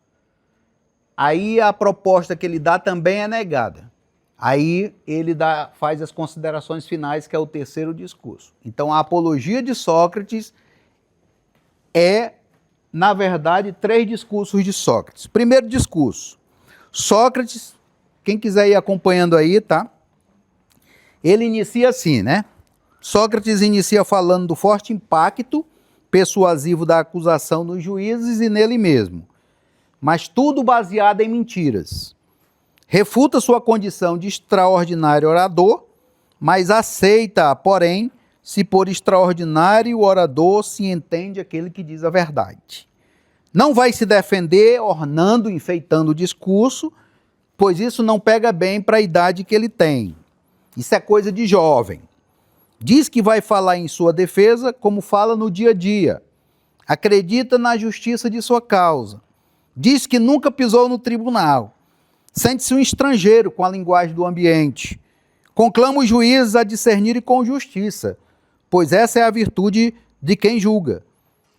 Aí a proposta que ele dá também é negada. Aí ele faz as considerações finais, que é o terceiro discurso. Então a Apologia de Sócrates é, na verdade, 3 discursos de Sócrates. Primeiro discurso. Sócrates, quem quiser ir acompanhando aí, tá? Ele inicia assim, né? Sócrates inicia falando do forte impacto persuasivo da acusação nos juízes e nele mesmo, mas tudo baseado em mentiras. Refuta sua condição de extraordinário orador, mas aceita, porém, se por extraordinário orador se entende aquele que diz a verdade. Não vai se defender ornando, enfeitando o discurso, pois isso não pega bem para a idade que ele tem. Isso é coisa de jovem. Diz que vai falar em sua defesa como fala no dia a dia. Acredita na justiça de sua causa. Diz que nunca pisou no tribunal. Sente-se um estrangeiro com a linguagem do ambiente. Conclama os juízes a discernirem com justiça, pois essa é a virtude de quem julga.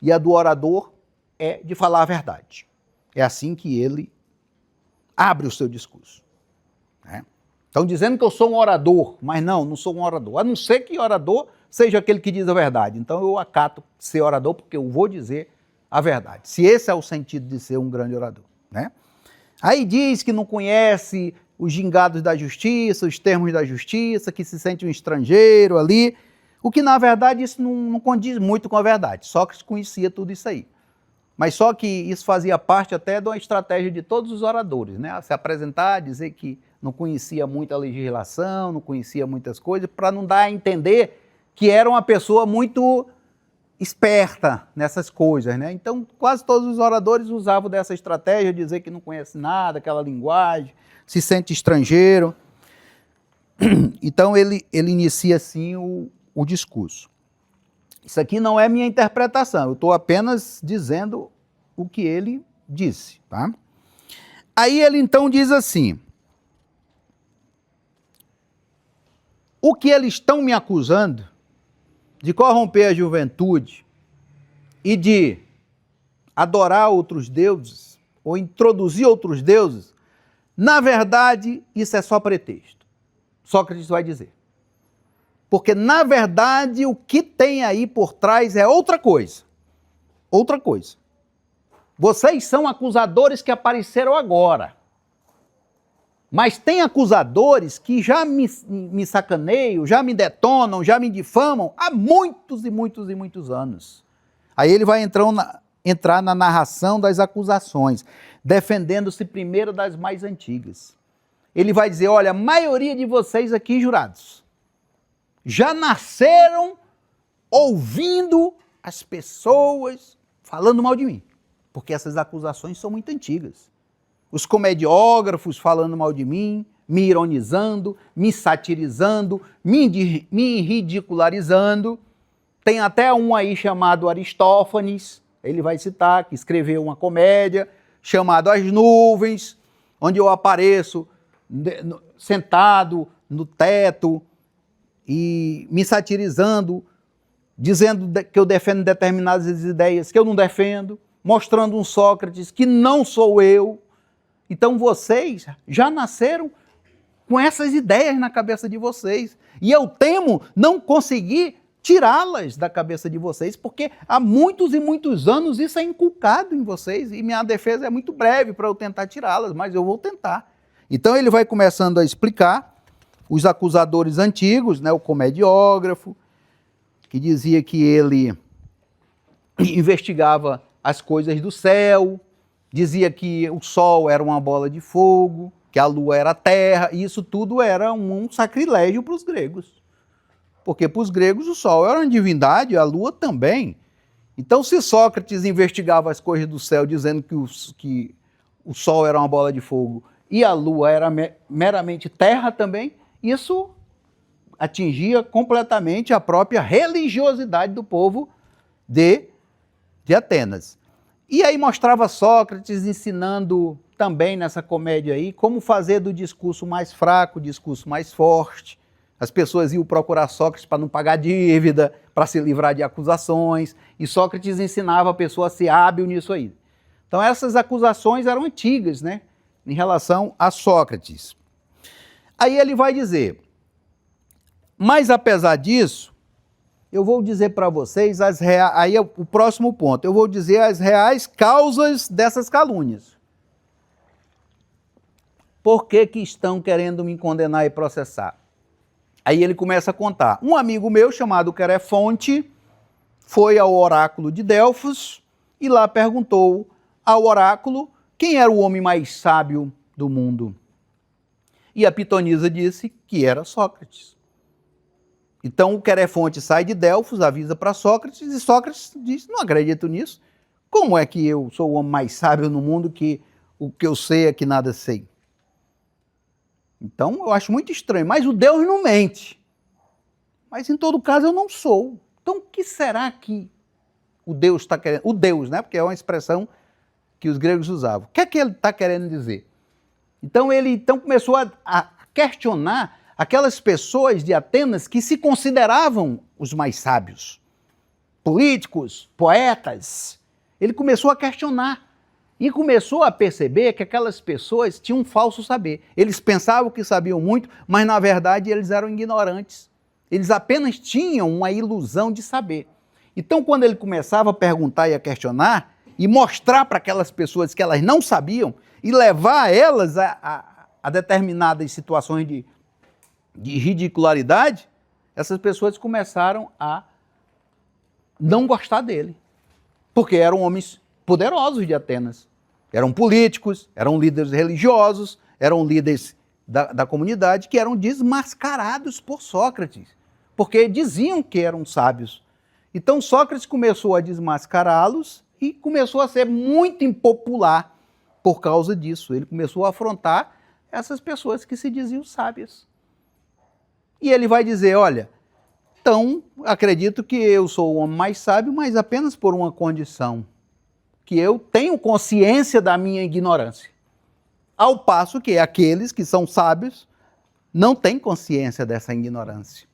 E a do orador é de falar a verdade. É assim que ele abre o seu discurso. Estão dizendo que eu sou um orador, mas não sou um orador. A não ser que orador seja aquele que diz a verdade. Então eu acato ser orador porque eu vou dizer a verdade. Se esse é o sentido de ser um grande orador, né? Aí diz que não conhece os gingados da justiça, os termos da justiça, que se sente um estrangeiro ali, o que na verdade isso não condiz muito com a verdade. Sócrates conhecia tudo isso aí. Mas só que isso fazia parte até de uma estratégia de todos os oradores, né? Se apresentar, dizer que não conhecia muito a legislação, não conhecia muitas coisas, para não dar a entender que era uma pessoa muito esperta nessas coisas, né? Então, quase todos os oradores usavam dessa estratégia, dizer que não conhece nada, aquela linguagem, se sente estrangeiro. Então, ele inicia assim o discurso. Isso aqui não é minha interpretação, eu estou apenas dizendo o que ele disse, tá? Aí ele então diz assim: o que eles estão me acusando de corromper a juventude e de adorar outros deuses ou introduzir outros deuses, na verdade, isso é só pretexto. Sócrates vai dizer. Porque, na verdade, o que tem aí por trás é outra coisa. Outra coisa. Vocês são acusadores que apareceram agora. Mas tem acusadores que já me sacaneiam, já me detonam, já me difamam há muitos e muitos e muitos anos. Aí ele vai entrando entrar na narração das acusações, defendendo-se primeiro das mais antigas. Ele vai dizer, olha, a maioria de vocês aqui, jurados, já nasceram ouvindo as pessoas falando mal de mim, porque essas acusações são muito antigas. Os comediógrafos falando mal de mim, me ironizando, me satirizando, me ridicularizando. Tem até um aí chamado Aristófanes, ele vai citar, que escreveu uma comédia chamada As Nuvens, onde eu apareço sentado no teto e me satirizando, dizendo que eu defendo determinadas ideias que eu não defendo, mostrando um Sócrates que não sou eu. Então vocês já nasceram com essas ideias na cabeça de vocês. E eu temo não conseguir tirá-las da cabeça de vocês, porque há muitos e muitos anos isso é inculcado em vocês, e minha defesa é muito breve para eu tentar tirá-las, mas eu vou tentar. Então ele vai começando a explicar os acusadores antigos, né, o comediógrafo, que dizia que ele investigava as coisas do céu, dizia que o sol era uma bola de fogo, que a lua era a terra, e isso tudo era um sacrilégio para os gregos. Porque para os gregos o sol era uma divindade, a lua também. Então, se Sócrates investigava as coisas do céu dizendo que o sol era uma bola de fogo e a lua era meramente terra também, isso atingia completamente a própria religiosidade do povo de Atenas. E aí mostrava Sócrates ensinando também nessa comédia aí como fazer do discurso mais fraco o discurso mais forte. As pessoas iam procurar Sócrates para não pagar dívida, para se livrar de acusações, e Sócrates ensinava a pessoa a ser hábil nisso aí. Então essas acusações eram antigas, né, em relação a Sócrates. Aí ele vai dizer, mas apesar disso, eu vou dizer para vocês, aí é o próximo ponto, eu vou dizer as reais causas dessas calúnias. Por que que estão querendo me condenar e processar? Aí ele começa a contar. Um amigo meu chamado Querefonte foi ao oráculo de Delfos e lá perguntou ao oráculo quem era o homem mais sábio do mundo. E a pitonisa disse que era Sócrates. Então o Querefonte sai de Delfos, avisa para Sócrates, e Sócrates diz, não acredito nisso. Como é que eu sou o homem mais sábio no mundo que o que eu sei é que nada sei? Então, eu acho muito estranho, mas o Deus não mente. Mas, em todo caso, eu não sou. Então, o que será que o Deus está querendo? O Deus, né? Porque é uma expressão que os gregos usavam. O que é que ele está querendo dizer? Então, ele começou a questionar aquelas pessoas de Atenas que se consideravam os mais sábios. Políticos, poetas. Ele começou a questionar. E começou a perceber que aquelas pessoas tinham um falso saber. Eles pensavam que sabiam muito, mas na verdade eles eram ignorantes. Eles apenas tinham uma ilusão de saber. Então, quando ele começava a perguntar e a questionar, e mostrar para aquelas pessoas que elas não sabiam, e levar elas a determinadas situações de ridicularidade, essas pessoas começaram a não gostar dele. Porque eram homens poderosos de Atenas. Eram políticos, eram líderes religiosos, eram líderes da comunidade que eram desmascarados por Sócrates, porque diziam que eram sábios. Então Sócrates começou a desmascará-los e começou a ser muito impopular por causa disso. Ele começou a afrontar essas pessoas que se diziam sábias. E ele vai dizer, olha, então acredito que eu sou o homem mais sábio, mas apenas por uma condição, que eu tenho consciência da minha ignorância. Ao passo que aqueles que são sábios não têm consciência dessa ignorância.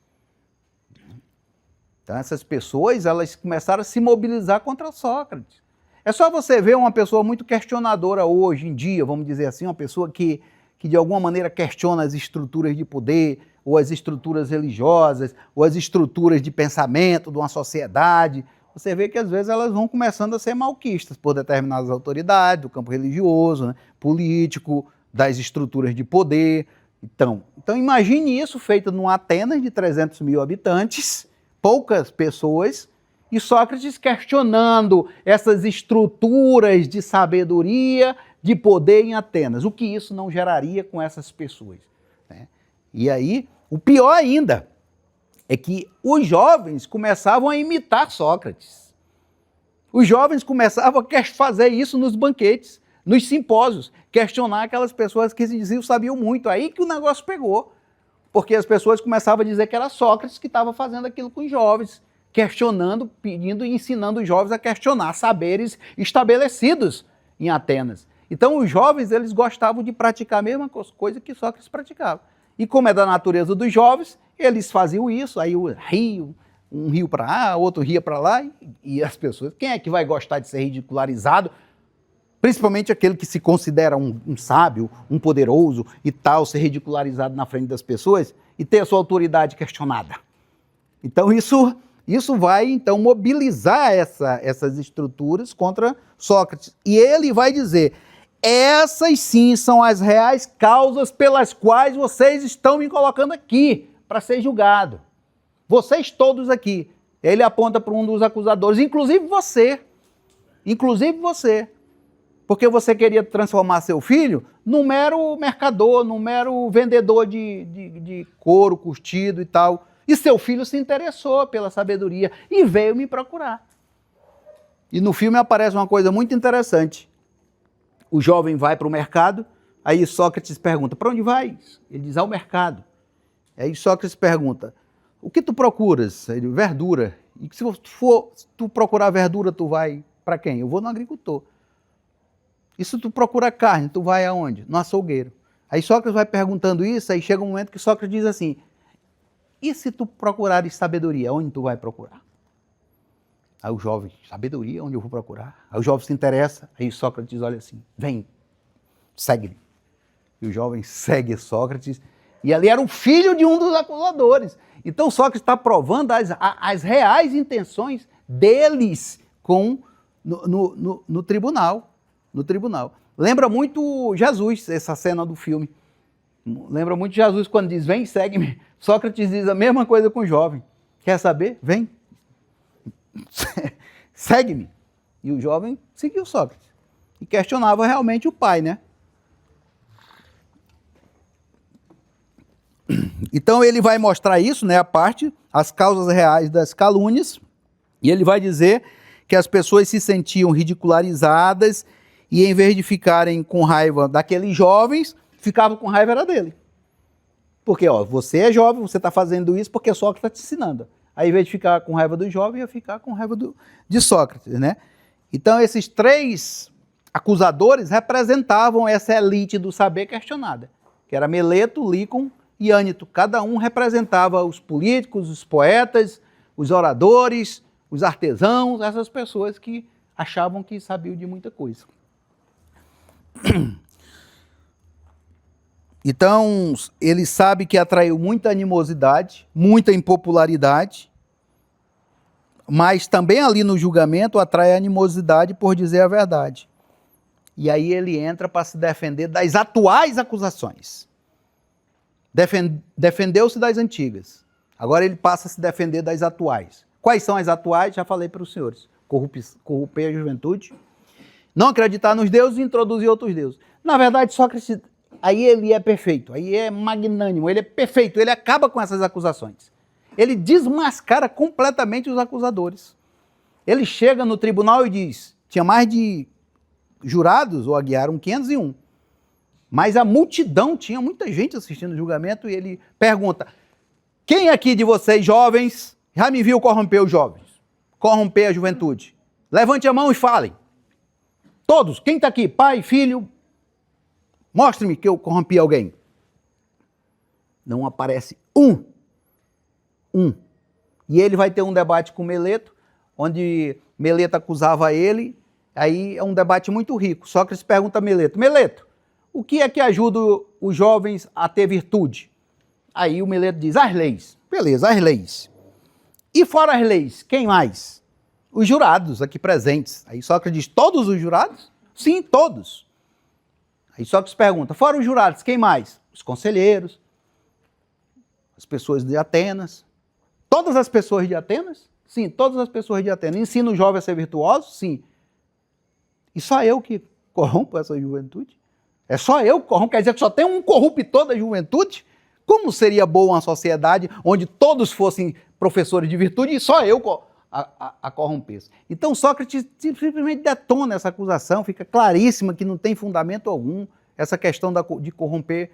Então essas pessoas, elas começaram a se mobilizar contra Sócrates. É só você ver uma pessoa muito questionadora hoje em dia, vamos dizer assim, uma pessoa que de alguma maneira questiona as estruturas de poder, ou as estruturas religiosas, ou as estruturas de pensamento de uma sociedade. Você vê que às vezes elas vão começando a ser malquistas por determinadas autoridades, do campo religioso, né, político, das estruturas de poder. Então imagine isso feito num Atenas de 300 mil habitantes, poucas pessoas, E Sócrates questionando essas estruturas de sabedoria, de poder em Atenas. O que isso não geraria com essas pessoas? Né? E aí, o pior ainda é que os jovens começavam a imitar Sócrates. Os jovens começavam a fazer isso nos banquetes, nos simpósios, questionar aquelas pessoas que se diziam sabiam muito. Aí que o negócio pegou, porque as pessoas começavam a dizer que era Sócrates que estava fazendo aquilo com os jovens, questionando, pedindo e ensinando os jovens a questionar saberes estabelecidos em Atenas. Então os jovens, eles gostavam de praticar a mesma coisa que Sócrates praticava. E como é da natureza dos jovens, eles faziam isso, aí o rio, um rio para lá, outro ria para lá, e as pessoas, quem é que vai gostar de ser ridicularizado? Principalmente aquele que se considera um sábio, um poderoso e tal, ser ridicularizado na frente das pessoas e ter a sua autoridade questionada. Então isso vai então mobilizar essas estruturas contra Sócrates. E ele vai dizer, essas sim são as reais causas pelas quais vocês estão me colocando aqui para ser julgado. Vocês todos aqui. Ele aponta para um dos acusadores, inclusive você. Inclusive você. Porque você queria transformar seu filho num mero mercador, num mero vendedor de couro curtido e tal. E seu filho se interessou pela sabedoria e veio me procurar. E no filme aparece uma coisa muito interessante. O jovem vai para o mercado, aí Sócrates pergunta, para onde vais? Ele diz, ao mercado. Aí Sócrates pergunta, o que tu procuras? Ele, verdura. E se tu procurar verdura, tu vai para quem? Eu vou no agricultor. E se tu procura carne, tu vai aonde? No açougueiro. Aí Sócrates vai perguntando isso, aí chega um momento que Sócrates diz assim, e se tu procurares sabedoria, onde tu vai procurar? Aí o jovem, sabedoria, onde eu vou procurar? Aí o jovem se interessa, aí Sócrates diz, olha assim, vem, segue-me. E o jovem segue Sócrates, e ali era o filho de um dos acusadores. Então Sócrates está provando as reais intenções deles no tribunal. No tribunal. Lembra muito Jesus, essa cena do filme. Lembra muito Jesus quando diz, vem, segue-me. Sócrates diz a mesma coisa com o jovem. Quer saber? Vem. Segue-me. E o jovem seguiu Sócrates. E questionava realmente o pai, né? Então ele vai mostrar isso, né, a parte, as causas reais das calúnias, e ele vai dizer que as pessoas se sentiam ridicularizadas e em vez de ficarem com raiva daqueles jovens, ficavam com raiva era dele. Porque, ó, você é jovem, você está fazendo isso porque Sócrates está te ensinando. Aí, em vez de ficar com raiva do jovem, ia ficar com raiva de Sócrates, né? Então, esses três acusadores representavam essa elite do saber questionada, que era Meleto, Lícon e Ânito. Cada um representava os políticos, os poetas, os oradores, os artesãos, essas pessoas que achavam que sabiam de muita coisa. Então, ele sabe que atraiu muita animosidade, muita impopularidade, mas também ali no julgamento atrai animosidade por dizer a verdade. E aí ele entra para se defender das atuais acusações. Defendeu-se das antigas. Agora ele passa a se defender das atuais. Quais são as atuais? Já falei para os senhores. Corromper a juventude, não acreditar nos deuses e introduzir outros deuses. Na verdade, Sócrates, aí ele é perfeito, aí é magnânimo, ele é perfeito, ele acaba com essas acusações. Ele desmascara completamente os acusadores. Ele chega no tribunal e diz, tinha mais de jurados, ou aguiaram 501, mas a multidão, tinha muita gente assistindo o julgamento, e ele pergunta, quem aqui de vocês, jovens, já me viu corromper os jovens? Corromper a juventude? Levante a mão e falem. Todos, quem está aqui? Pai, filho, mostre-me que eu corrompi alguém. Não aparece um. E ele vai ter um debate com Meleto, onde Meleto acusava ele, aí é um debate muito rico. Sócrates pergunta a Meleto, Meleto, o que é que ajuda os jovens a ter virtude? Aí o Meleto diz, as leis. Beleza, as leis. E fora as leis, quem mais? Os jurados aqui presentes. Aí Sócrates diz, todos os jurados? Sim, todos. Aí Sócrates pergunta, fora os jurados, quem mais? Os conselheiros, as pessoas de Atenas. Todas as pessoas de Atenas? Sim, todas as pessoas de Atenas. Ensina o jovem a ser virtuoso? Sim. E só eu que corrompo essa juventude? É só eu que corrompo? Quer dizer que só tem um corruptor da juventude? Como seria boa uma sociedade onde todos fossem professores de virtude e só eu a corrompesse? Então Sócrates simplesmente detona essa acusação, fica claríssima que não tem fundamento algum essa questão de corromper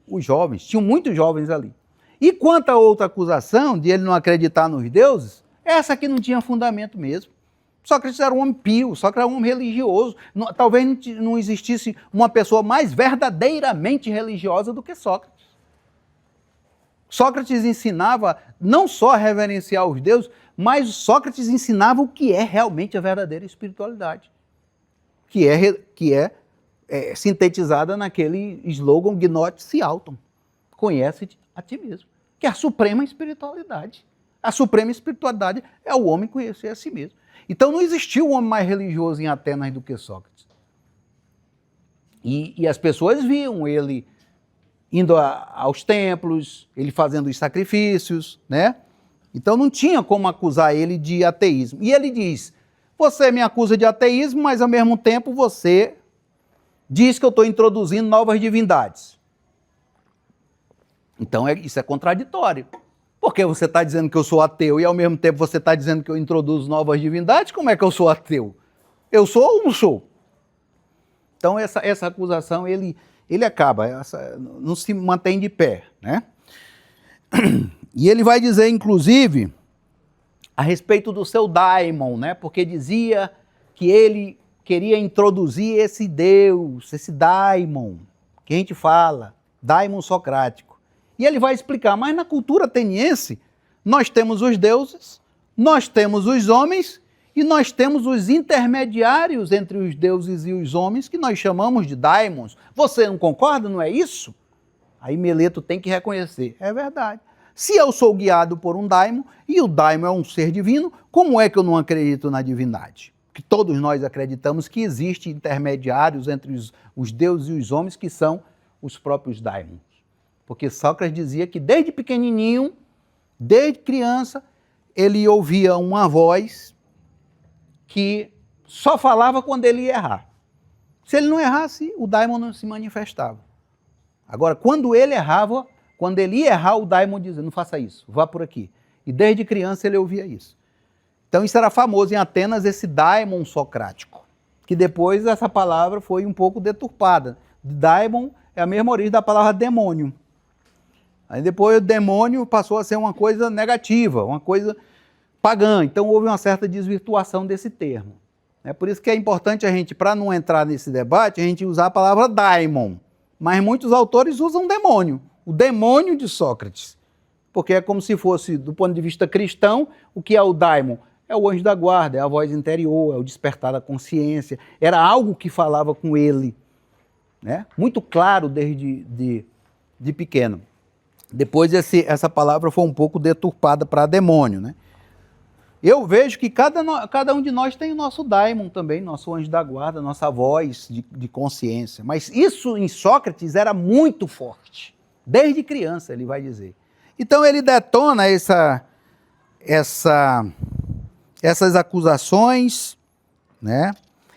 os jovens. Tinham muitos jovens ali. E quanto à outra acusação de ele não acreditar nos deuses, essa aqui não tinha fundamento mesmo. Sócrates era um homem pio, Sócrates era um homem religioso. Talvez não existisse uma pessoa mais verdadeiramente religiosa do que Sócrates. Sócrates ensinava não só a reverenciar os deuses, mas Sócrates ensinava o que é realmente a verdadeira espiritualidade, que é sintetizada naquele slogan Gnóstico Auton, conhece-te a ti mesmo, que é a suprema espiritualidade. A suprema espiritualidade é o homem conhecer a si mesmo. Então não existiu um homem mais religioso em Atenas do que Sócrates. E as pessoas viam ele indo aos templos, ele fazendo os sacrifícios, né? Então não tinha como acusar ele de ateísmo. E ele diz, você me acusa de ateísmo, mas ao mesmo tempo você diz que eu estou introduzindo novas divindades. Então isso é contraditório. Porque você está dizendo que eu sou ateu e ao mesmo tempo você está dizendo que eu introduzo novas divindades, como é que eu sou ateu? Eu sou ou não sou? Então essa acusação ele acaba, não se mantém de pé, né? E ele vai dizer, inclusive, a respeito do seu daimon, né? Porque dizia que ele queria introduzir esse Deus, esse daimon, que a gente fala, daimon socrático. E ele vai explicar, mas na cultura ateniense, nós temos os deuses, nós temos os homens e nós temos os intermediários entre os deuses e os homens, que nós chamamos de daimons. Você não concorda, não é isso? Aí Meleto tem que reconhecer, é verdade. Se eu sou guiado por um daimon, e o daimon é um ser divino, como é que eu não acredito na divindade? Que todos nós acreditamos que existem intermediários entre os deuses e os homens, que são os próprios daimons. Porque Sócrates dizia que desde pequenininho, desde criança, ele ouvia uma voz que só falava quando ele ia errar. Se ele não errasse, o daimon não se manifestava. Agora, quando ele errava, quando ele ia errar, o daimon dizia, não faça isso, vá por aqui. E desde criança ele ouvia isso. Então isso era famoso em Atenas, esse daimon socrático, que depois essa palavra foi um pouco deturpada. Daimon é a mesma origem da palavra demônio. Aí depois o demônio passou a ser uma coisa negativa, uma coisa pagã. Então houve uma certa desvirtuação desse termo. É por isso que é importante a gente, para não entrar nesse debate, a gente usar a palavra daimon. Mas muitos autores usam demônio, o demônio de Sócrates. Porque é como se fosse, do ponto de vista cristão, o que é o daimon? É o anjo da guarda, é a voz interior, é o despertar da consciência. Era algo que falava com ele, né? Muito claro desde de pequeno. Depois essa palavra foi um pouco deturpada para demônio, né? Eu vejo que cada um de nós tem o nosso daimon também, nosso anjo da guarda, nossa voz de consciência. Mas isso em Sócrates era muito forte. Desde criança, ele vai dizer. Então ele detona essas acusações, né?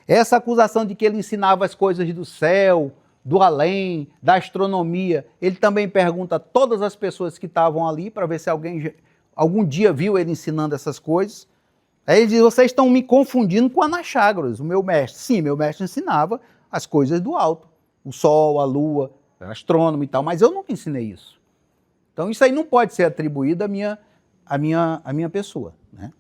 Essa acusação de que ele ensinava as coisas do céu, do além, da astronomia. Ele também pergunta a todas as pessoas que estavam ali para ver se algum dia viu ele ensinando essas coisas. Aí ele diz, vocês estão me confundindo com Anaxágoras, o meu mestre. Sim, meu mestre ensinava as coisas do alto, o sol, a lua, era astrônomo e tal, mas eu nunca ensinei isso. Então isso aí não pode ser atribuído à minha pessoa, né?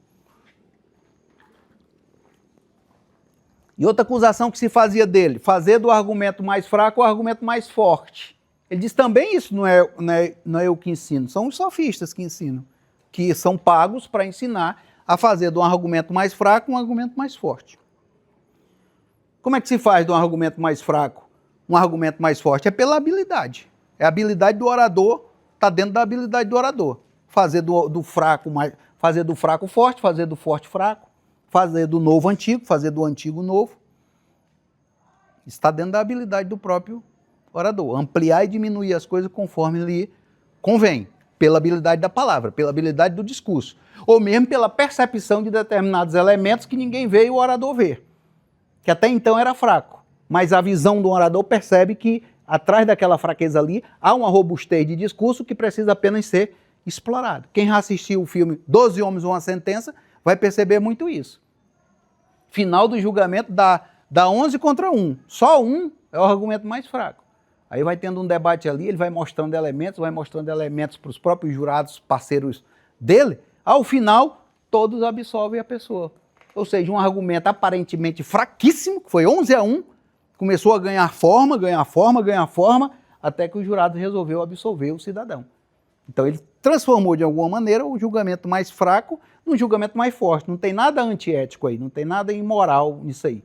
E outra acusação que se fazia dele, fazer do argumento mais fraco o argumento mais forte. Ele diz também isso não é eu que ensino, são os sofistas que ensinam, que são pagos para ensinar a fazer de um argumento mais fraco um argumento mais forte. Como é que se faz de um argumento mais fraco um argumento mais forte? É pela habilidade. É a habilidade do orador, está dentro da habilidade do orador. Fazer do fraco forte, fazer do forte fraco, fazer do novo antigo, fazer do antigo novo. Está dentro da habilidade do próprio orador. Ampliar e diminuir as coisas conforme lhe convém. pela habilidade da palavra, pela habilidade do discurso, ou mesmo pela percepção de determinados elementos que ninguém vê e o orador vê, que até então era fraco, mas a visão do orador percebe que atrás daquela fraqueza ali há uma robustez de discurso que precisa apenas ser explorado. Quem já assistiu o filme 12 Homens e uma Sentença vai perceber muito isso. Final do julgamento dá 11 contra 1, só um é o argumento mais fraco. Aí vai tendo um debate ali, ele vai mostrando elementos para os próprios jurados, parceiros dele. Ao final, todos absolvem a pessoa. Ou seja, um argumento aparentemente fraquíssimo, que foi 11-1, começou a ganhar forma, até que o jurado resolveu absolver o cidadão. Então ele transformou de alguma maneira o julgamento mais fraco num julgamento mais forte. Não tem nada antiético aí, não tem nada imoral nisso aí.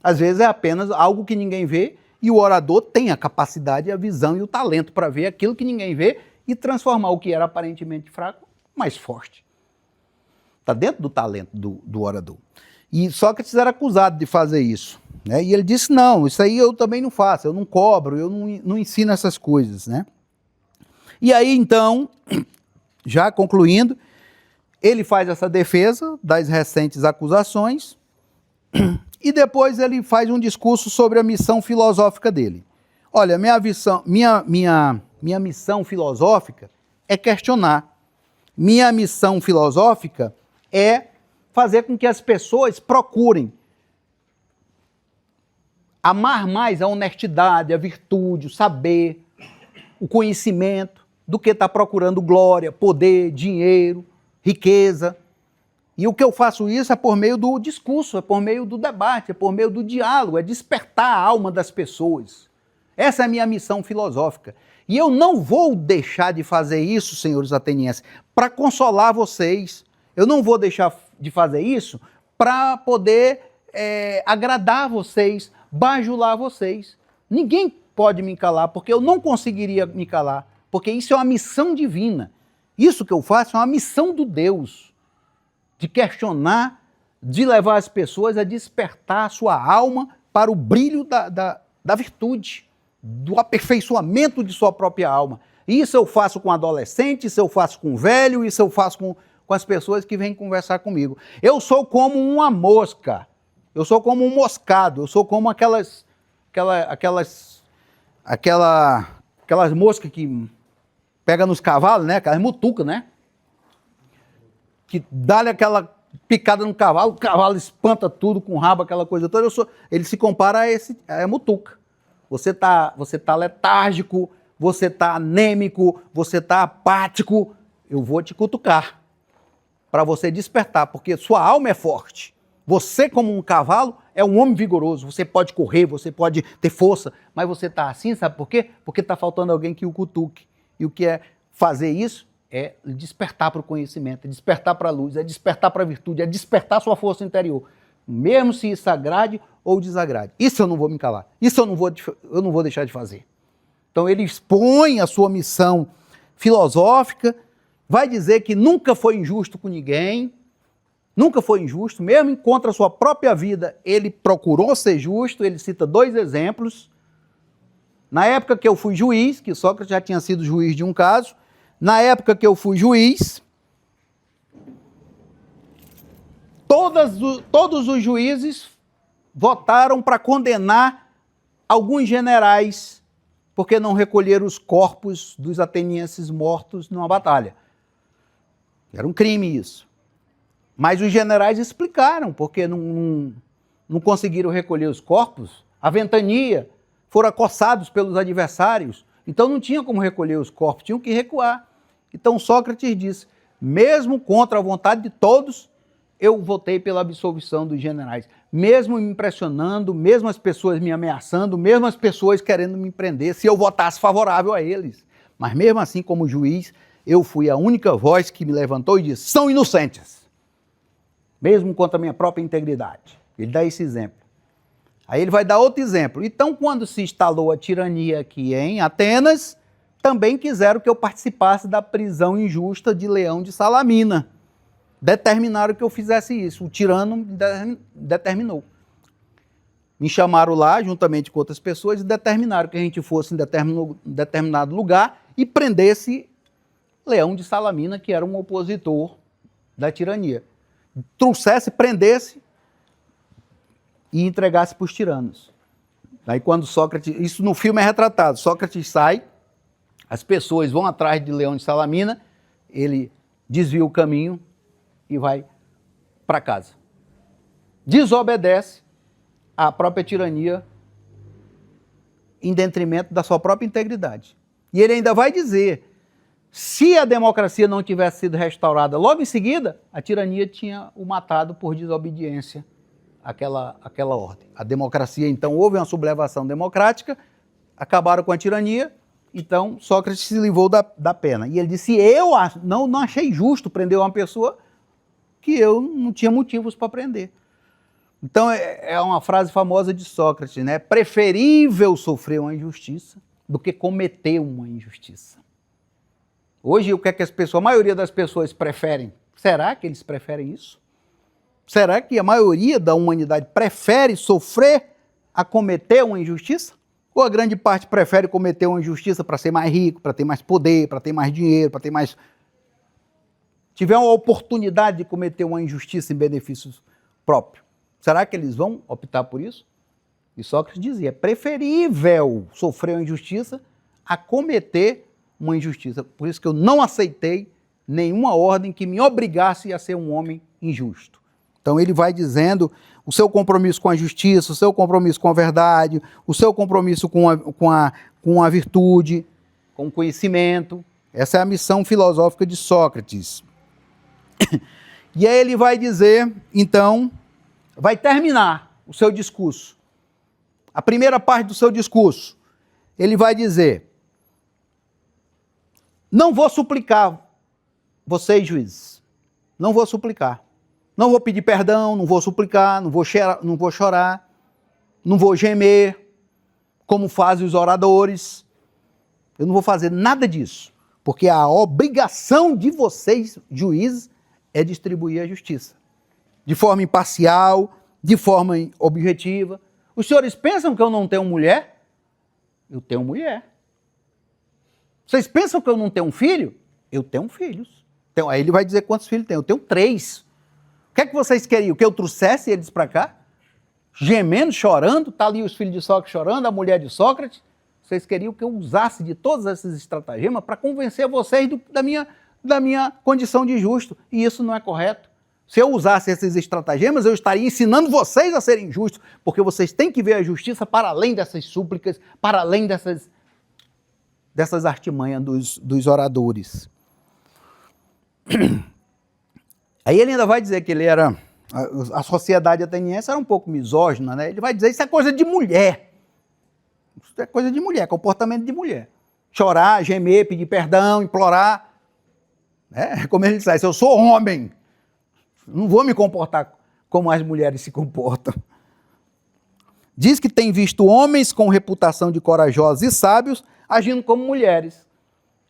Às vezes é apenas algo que ninguém vê, e o orador tem a capacidade, a visão e o talento para ver aquilo que ninguém vê e transformar o que era aparentemente fraco mais forte. Está dentro do talento do orador. E Sócrates era acusado de fazer isso, né? E ele disse, não, isso aí eu também não faço, eu não cobro, eu não ensino essas coisas, né? E aí, então, já concluindo, ele faz essa defesa das recentes acusações e depois ele faz um discurso sobre a missão filosófica dele. Olha, minha missão filosófica é questionar. Minha missão filosófica é fazer com que as pessoas procurem amar mais a honestidade, a virtude, o saber, o conhecimento, do que estar procurando glória, poder, dinheiro, riqueza. E o que eu faço isso é por meio do discurso, é por meio do debate, é por meio do diálogo, é despertar a alma das pessoas. Essa é a minha missão filosófica. E eu não vou deixar de fazer isso, senhores atenienses, para consolar vocês. Eu não vou deixar de fazer isso para poder agradar vocês, bajular vocês. Ninguém pode me calar, porque eu não conseguiria me calar, porque isso é uma missão divina. Isso que eu faço é uma missão do Deus, de questionar, de levar as pessoas a despertar a sua alma para o brilho da virtude, do aperfeiçoamento de sua própria alma. Isso eu faço com adolescente, isso eu faço com velho, isso eu faço com as pessoas que vêm conversar comigo. Eu sou como uma mosca, eu sou como um moscado, eu sou como aquelas moscas que pega nos cavalos, né? Aquelas mutucas, né? Que dá-lhe aquela picada no cavalo, o cavalo espanta tudo com o rabo, aquela coisa toda. Ele se compara a mutuca. Você tá letárgico, você está anêmico, você está apático. Eu vou te cutucar para você despertar, porque sua alma é forte. Você, como um cavalo, é um homem vigoroso. Você pode correr, você pode ter força, mas você está assim, sabe por quê? Porque está faltando alguém que o cutuque. E o que é fazer isso? É despertar para o conhecimento, é despertar para a luz, é despertar para a virtude, é despertar a sua força interior. Mesmo se isso agrade ou desagrade. Isso eu não vou me calar. Isso eu não vou deixar de fazer. Então ele expõe a sua missão filosófica, vai dizer que nunca foi injusto com ninguém, nunca foi injusto, mesmo contra a sua própria vida, ele procurou ser justo. Ele cita 2 exemplos. Na época que eu fui juiz, que Sócrates já tinha sido juiz de um caso, na época que eu fui juiz, todos os juízes votaram para condenar alguns generais, porque não recolheram os corpos dos atenienses mortos numa batalha. Era um crime isso. Mas os generais explicaram, porque não conseguiram recolher os corpos, a ventania, foram acossados pelos adversários, então não tinha como recolher os corpos, tinham que recuar. Então Sócrates disse, mesmo contra a vontade de todos, eu votei pela absolvição dos generais. Mesmo me impressionando, mesmo as pessoas me ameaçando, mesmo as pessoas querendo me prender, se eu votasse favorável a eles. Mas mesmo assim, como juiz, eu fui a única voz que me levantou e disse, são inocentes. Mesmo contra a minha própria integridade. Ele dá esse exemplo. Aí ele vai dar outro exemplo. Então, quando se instalou a tirania aqui em Atenas, também quiseram que eu participasse da prisão injusta de Leão de Salamina. Determinaram que eu fizesse isso. O tirano determinou. Me chamaram lá, juntamente com outras pessoas, e determinaram que a gente fosse em determinado lugar e prendesse Leão de Salamina, que era um opositor da tirania. Trouxesse, prendesse e entregasse para os tiranos. Daí quando Sócrates, isso no filme é retratado, Sócrates sai, as pessoas vão atrás de Leão de Salamina, ele desvia o caminho e vai para casa. Desobedece à própria tirania em detrimento da sua própria integridade. E ele ainda vai dizer, se a democracia não tivesse sido restaurada logo em seguida, a tirania tinha o matado por desobediência àquela ordem. A democracia, então, houve uma sublevação democrática, acabaram com a tirania, então Sócrates se livrou da pena. E ele disse, eu não achei justo prender uma pessoa que eu não tinha motivos para prender. Então é uma frase famosa de Sócrates, né? Preferível sofrer uma injustiça do que cometer uma injustiça. Hoje, o que é que a maioria das pessoas preferem? Será que eles preferem isso? Será que a maioria da humanidade prefere sofrer a cometer uma injustiça? Ou a grande parte prefere cometer uma injustiça para ser mais rico, para ter mais poder, para ter mais dinheiro, para ter mais... tiver uma oportunidade de cometer uma injustiça em benefício próprio? Será que eles vão optar por isso? E Sócrates dizia, é preferível sofrer uma injustiça a cometer uma injustiça. Por isso que eu não aceitei nenhuma ordem que me obrigasse a ser um homem injusto. Então ele vai dizendo o seu compromisso com a justiça, o seu compromisso com a verdade, o seu compromisso com a virtude, com o conhecimento. Essa é a missão filosófica de Sócrates. E aí ele vai dizer, então, vai terminar o seu discurso. A primeira parte do seu discurso, ele vai dizer, não vou suplicar vocês, juízes, não vou suplicar. Não vou pedir perdão, não vou suplicar, não vou chorar, não vou gemer, como fazem os oradores. Eu não vou fazer nada disso, porque a obrigação de vocês, juízes, é distribuir a justiça. De forma imparcial, de forma objetiva. Os senhores pensam que eu não tenho mulher? Eu tenho mulher. Vocês pensam que eu não tenho um filho? Eu tenho filhos. Então, aí ele vai dizer quantos filhos tem. Eu tenho 3. O que é que vocês queriam? Que eu trouxesse eles para cá? Gemendo, chorando, tá ali os filhos de Sócrates chorando, a mulher de Sócrates. Vocês queriam que eu usasse de todos esses estratagemas para convencer vocês da minha condição de justo. E isso não é correto. Se eu usasse esses estratagemas, eu estaria ensinando vocês a serem justos, porque vocês têm que ver a justiça para além dessas súplicas, para além dessas artimanhas dos oradores. Aí ele ainda vai dizer que ele era... A sociedade ateniense era um pouco misógina, né? Ele vai dizer, isso é coisa de mulher. Isso é coisa de mulher, comportamento de mulher. Chorar, gemer, pedir perdão, implorar. Como ele disse, eu sou homem, não vou me comportar como as mulheres se comportam. Diz que tem visto homens com reputação de corajosos e sábios agindo como mulheres.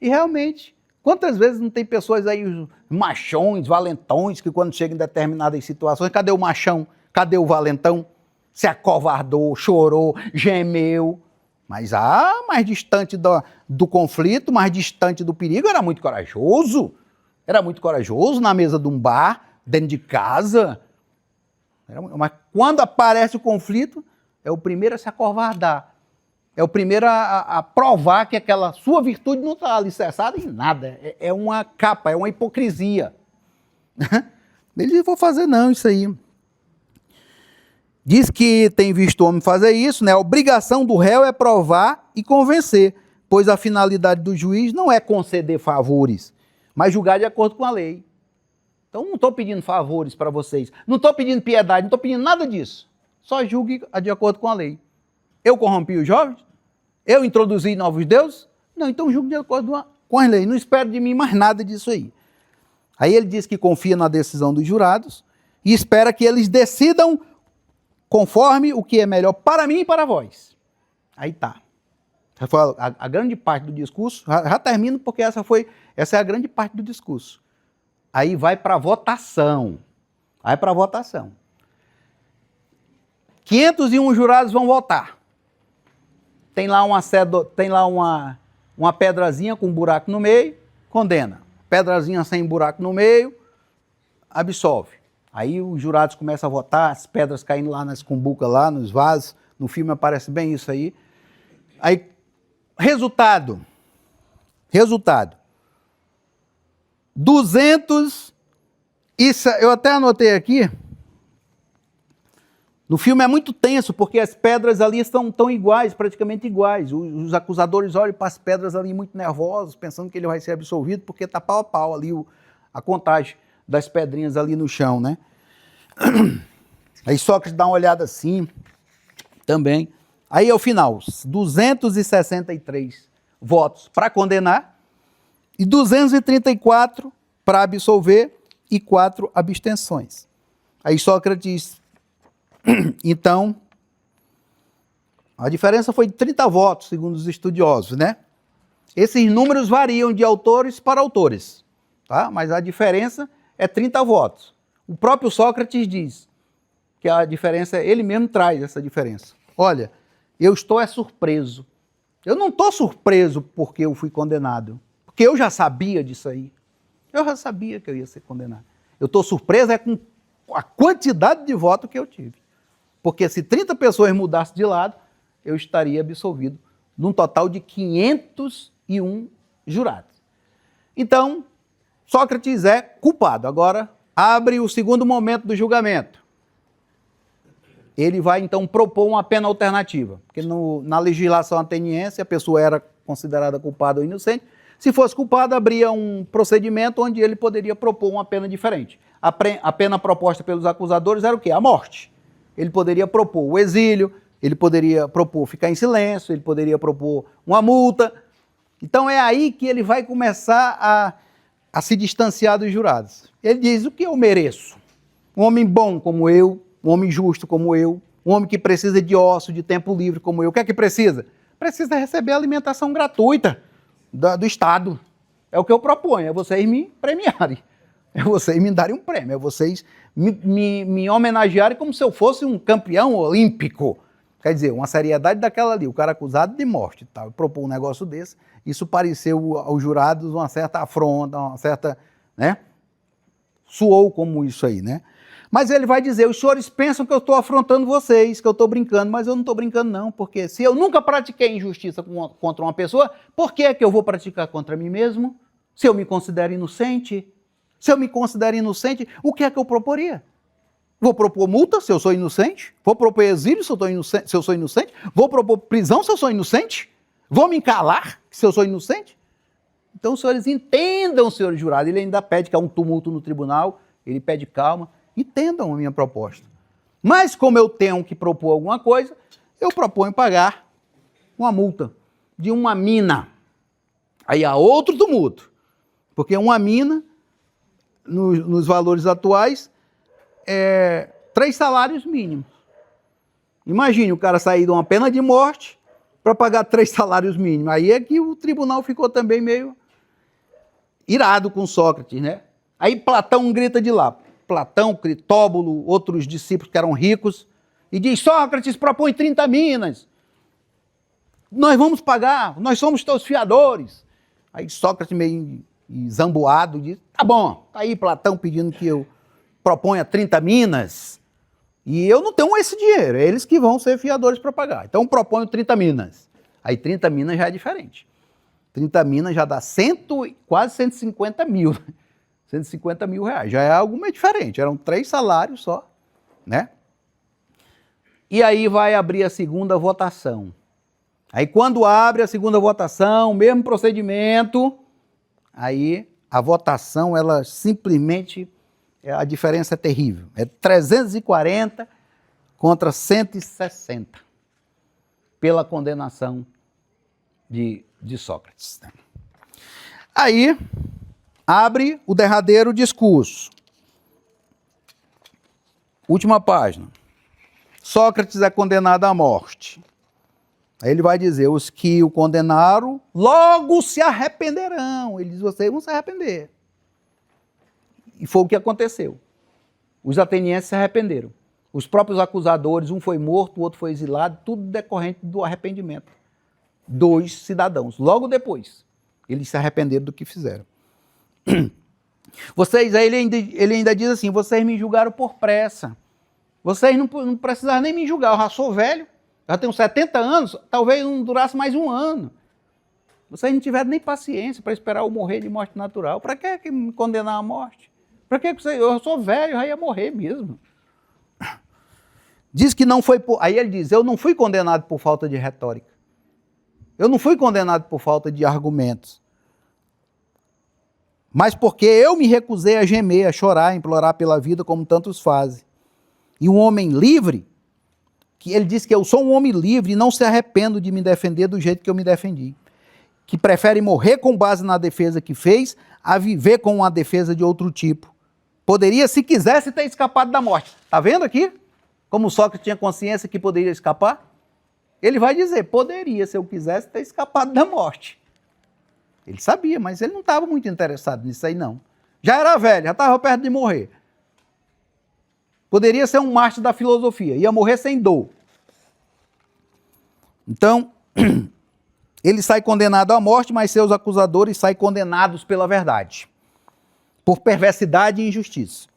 E realmente, quantas vezes não tem pessoas aí, machões, valentões, que quando chegam em determinadas situações, cadê o machão? Cadê o valentão? Se acovardou, chorou, gemeu. Mas mais distante do conflito, mais distante do perigo, era muito corajoso. Era muito corajoso na mesa de um bar, dentro de casa. Mas quando aparece o conflito, é o primeiro a se acovardar. É o primeiro a provar que aquela sua virtude não está alicerçada em nada. É uma capa, é uma hipocrisia. Ele não vou fazer não isso aí. Diz que tem visto o homem fazer isso, né? A obrigação do réu é provar e convencer, pois a finalidade do juiz não é conceder favores, mas julgar de acordo com a lei. Então não estou pedindo favores para vocês, não estou pedindo piedade, não estou pedindo nada disso. Só julgue de acordo com a lei. Eu corrompi os jovens? Eu introduzi novos deuses? Não, então julgue de acordo com as leis. Não espero de mim mais nada disso aí. Aí ele diz que confia na decisão dos jurados e espera que eles decidam conforme o que é melhor para mim e para vós. Aí tá. A grande parte do discurso, já termino porque essa é a grande parte do discurso. Aí vai para a votação. 501 jurados vão votar. Tem lá uma pedrazinha com um buraco no meio, condena. pedrazinha sem buraco no meio, absolve. Aí os jurados começam a votar, as pedras caindo lá nas cumbucas, lá nos vasos. No filme aparece bem isso aí. Aí, resultado. 200, eu até anotei aqui. No filme é muito tenso, porque as pedras ali estão tão iguais, praticamente iguais. Os acusadores olham para as pedras ali muito nervosos, pensando que ele vai ser absolvido, porque está pau a pau ali a contagem das pedrinhas ali no chão, né? Aí Sócrates dá uma olhada assim, também. Aí, ao final, 263 votos para condenar e 234 para absolver e 4 abstenções. Aí Sócrates, então, a diferença foi de 30 votos, segundo os estudiosos, né? Esses números variam de autores para autores, tá? Mas a diferença é 30 votos. O próprio Sócrates diz que a diferença, ele mesmo traz essa diferença. Olha, eu estou surpreso. Eu não estou surpreso porque eu fui condenado, porque eu já sabia disso aí. Eu já sabia que eu ia ser condenado. Eu estou surpreso com a quantidade de votos que eu tive. Porque se 30 pessoas mudassem de lado, eu estaria absolvido num total de 501 jurados. Então, Sócrates é culpado. Agora, abre o segundo momento do julgamento. Ele vai, então, propor uma pena alternativa. Porque na legislação ateniense, a pessoa era considerada culpada ou inocente. Se fosse culpado, abria um procedimento onde ele poderia propor uma pena diferente. A pena proposta pelos acusadores era o quê? A morte. Ele poderia propor o exílio, ele poderia propor ficar em silêncio, ele poderia propor uma multa. Então é aí que ele vai começar a se distanciar dos jurados. Ele diz: o que eu mereço? Um homem bom como eu, um homem justo como eu, um homem que precisa de ócio, de tempo livre como eu. O que é que precisa? Precisa receber alimentação gratuita do Estado. É o que eu proponho, é vocês me premiarem. É vocês me darem um prêmio, é vocês me homenagearem como se eu fosse um campeão olímpico. Quer dizer, uma seriedade daquela ali, o cara acusado de morte. Tá? Eu propus um negócio desse, isso pareceu aos jurados uma certa afronta, uma certa, né? Soou como isso aí, né? Mas ele vai dizer: os senhores pensam que eu estou afrontando vocês, que eu estou brincando, mas eu não estou brincando não, porque se eu nunca pratiquei injustiça contra uma pessoa, por que é que eu vou praticar contra mim mesmo? Se eu me considero inocente? Se eu me considero inocente, o que é que eu proporia? Vou propor multa se eu sou inocente? Vou propor exílio se eu sou inocente? Vou propor prisão se eu sou inocente? Vou me calar se eu sou inocente? Então os senhores entendam, senhores jurados. Ele ainda pede que há um tumulto no tribunal, ele pede calma. Entendam a minha proposta. Mas como eu tenho que propor alguma coisa, eu proponho pagar uma multa de uma mina. Aí há outro tumulto. Porque uma mina, nos valores atuais, é 3 salários mínimos. Imagine o cara sair de uma pena de morte para pagar 3 salários mínimos. Aí é que o tribunal ficou também meio irado com Sócrates, né? Aí Platão grita de lá. Platão, Critóbulo, outros discípulos que eram ricos, e diz: Sócrates propõe 30 minas. Nós vamos pagar, nós somos teus fiadores. Aí Sócrates, meio zamboado, diz: tá bom, tá aí Platão pedindo que eu proponha 30 minas, e eu não tenho esse dinheiro, é eles que vão ser fiadores para pagar. Então proponho 30 minas. Aí 30 minas já é diferente. 30 minas já dá quase 150 mil. 150 mil reais, já é algo meio diferente, eram 3 salários só, né? E aí vai abrir a segunda votação. Aí quando abre a segunda votação, mesmo procedimento, aí a votação, ela simplesmente, a diferença é terrível, é 340 contra 160, pela condenação de Sócrates. Aí abre o derradeiro discurso. Última página. Sócrates é condenado à morte. Aí ele vai dizer: os que o condenaram logo se arrependerão. Ele diz: vocês vão se arrepender. E foi o que aconteceu. Os atenienses se arrependeram. Os próprios acusadores, um foi morto, o outro foi exilado, tudo decorrente do arrependimento. 2 cidadãos. Logo depois, eles se arrependeram do que fizeram. Vocês, aí ele ainda diz assim, vocês me julgaram por pressa. Vocês não precisaram nem me julgar, eu já sou velho, já tenho 70 anos, talvez não durasse mais um ano. Vocês não tiveram nem paciência para esperar eu morrer de morte natural. Para que me condenar à morte? Para que vocês... Eu sou velho, já ia morrer mesmo. Diz que não foi por... Aí ele diz, eu não fui condenado por falta de retórica. Eu não fui condenado por falta de argumentos. Mas porque eu me recusei a gemer, a chorar, a implorar pela vida, como tantos fazem. E um homem livre, que ele diz que eu sou um homem livre e não se arrependo de me defender do jeito que eu me defendi. Que prefere morrer com base na defesa que fez, a viver com uma defesa de outro tipo. Poderia, se quisesse, ter escapado da morte. Está vendo aqui? Como Sócrates tinha consciência que poderia escapar? Ele vai dizer, poderia, se eu quisesse, ter escapado da morte. Ele sabia, mas ele não estava muito interessado nisso aí, não. Já era velho, já estava perto de morrer. Poderia ser um mártir da filosofia, ia morrer sem dor. Então, ele sai condenado à morte, mas seus acusadores saem condenados pela verdade, por perversidade e injustiça.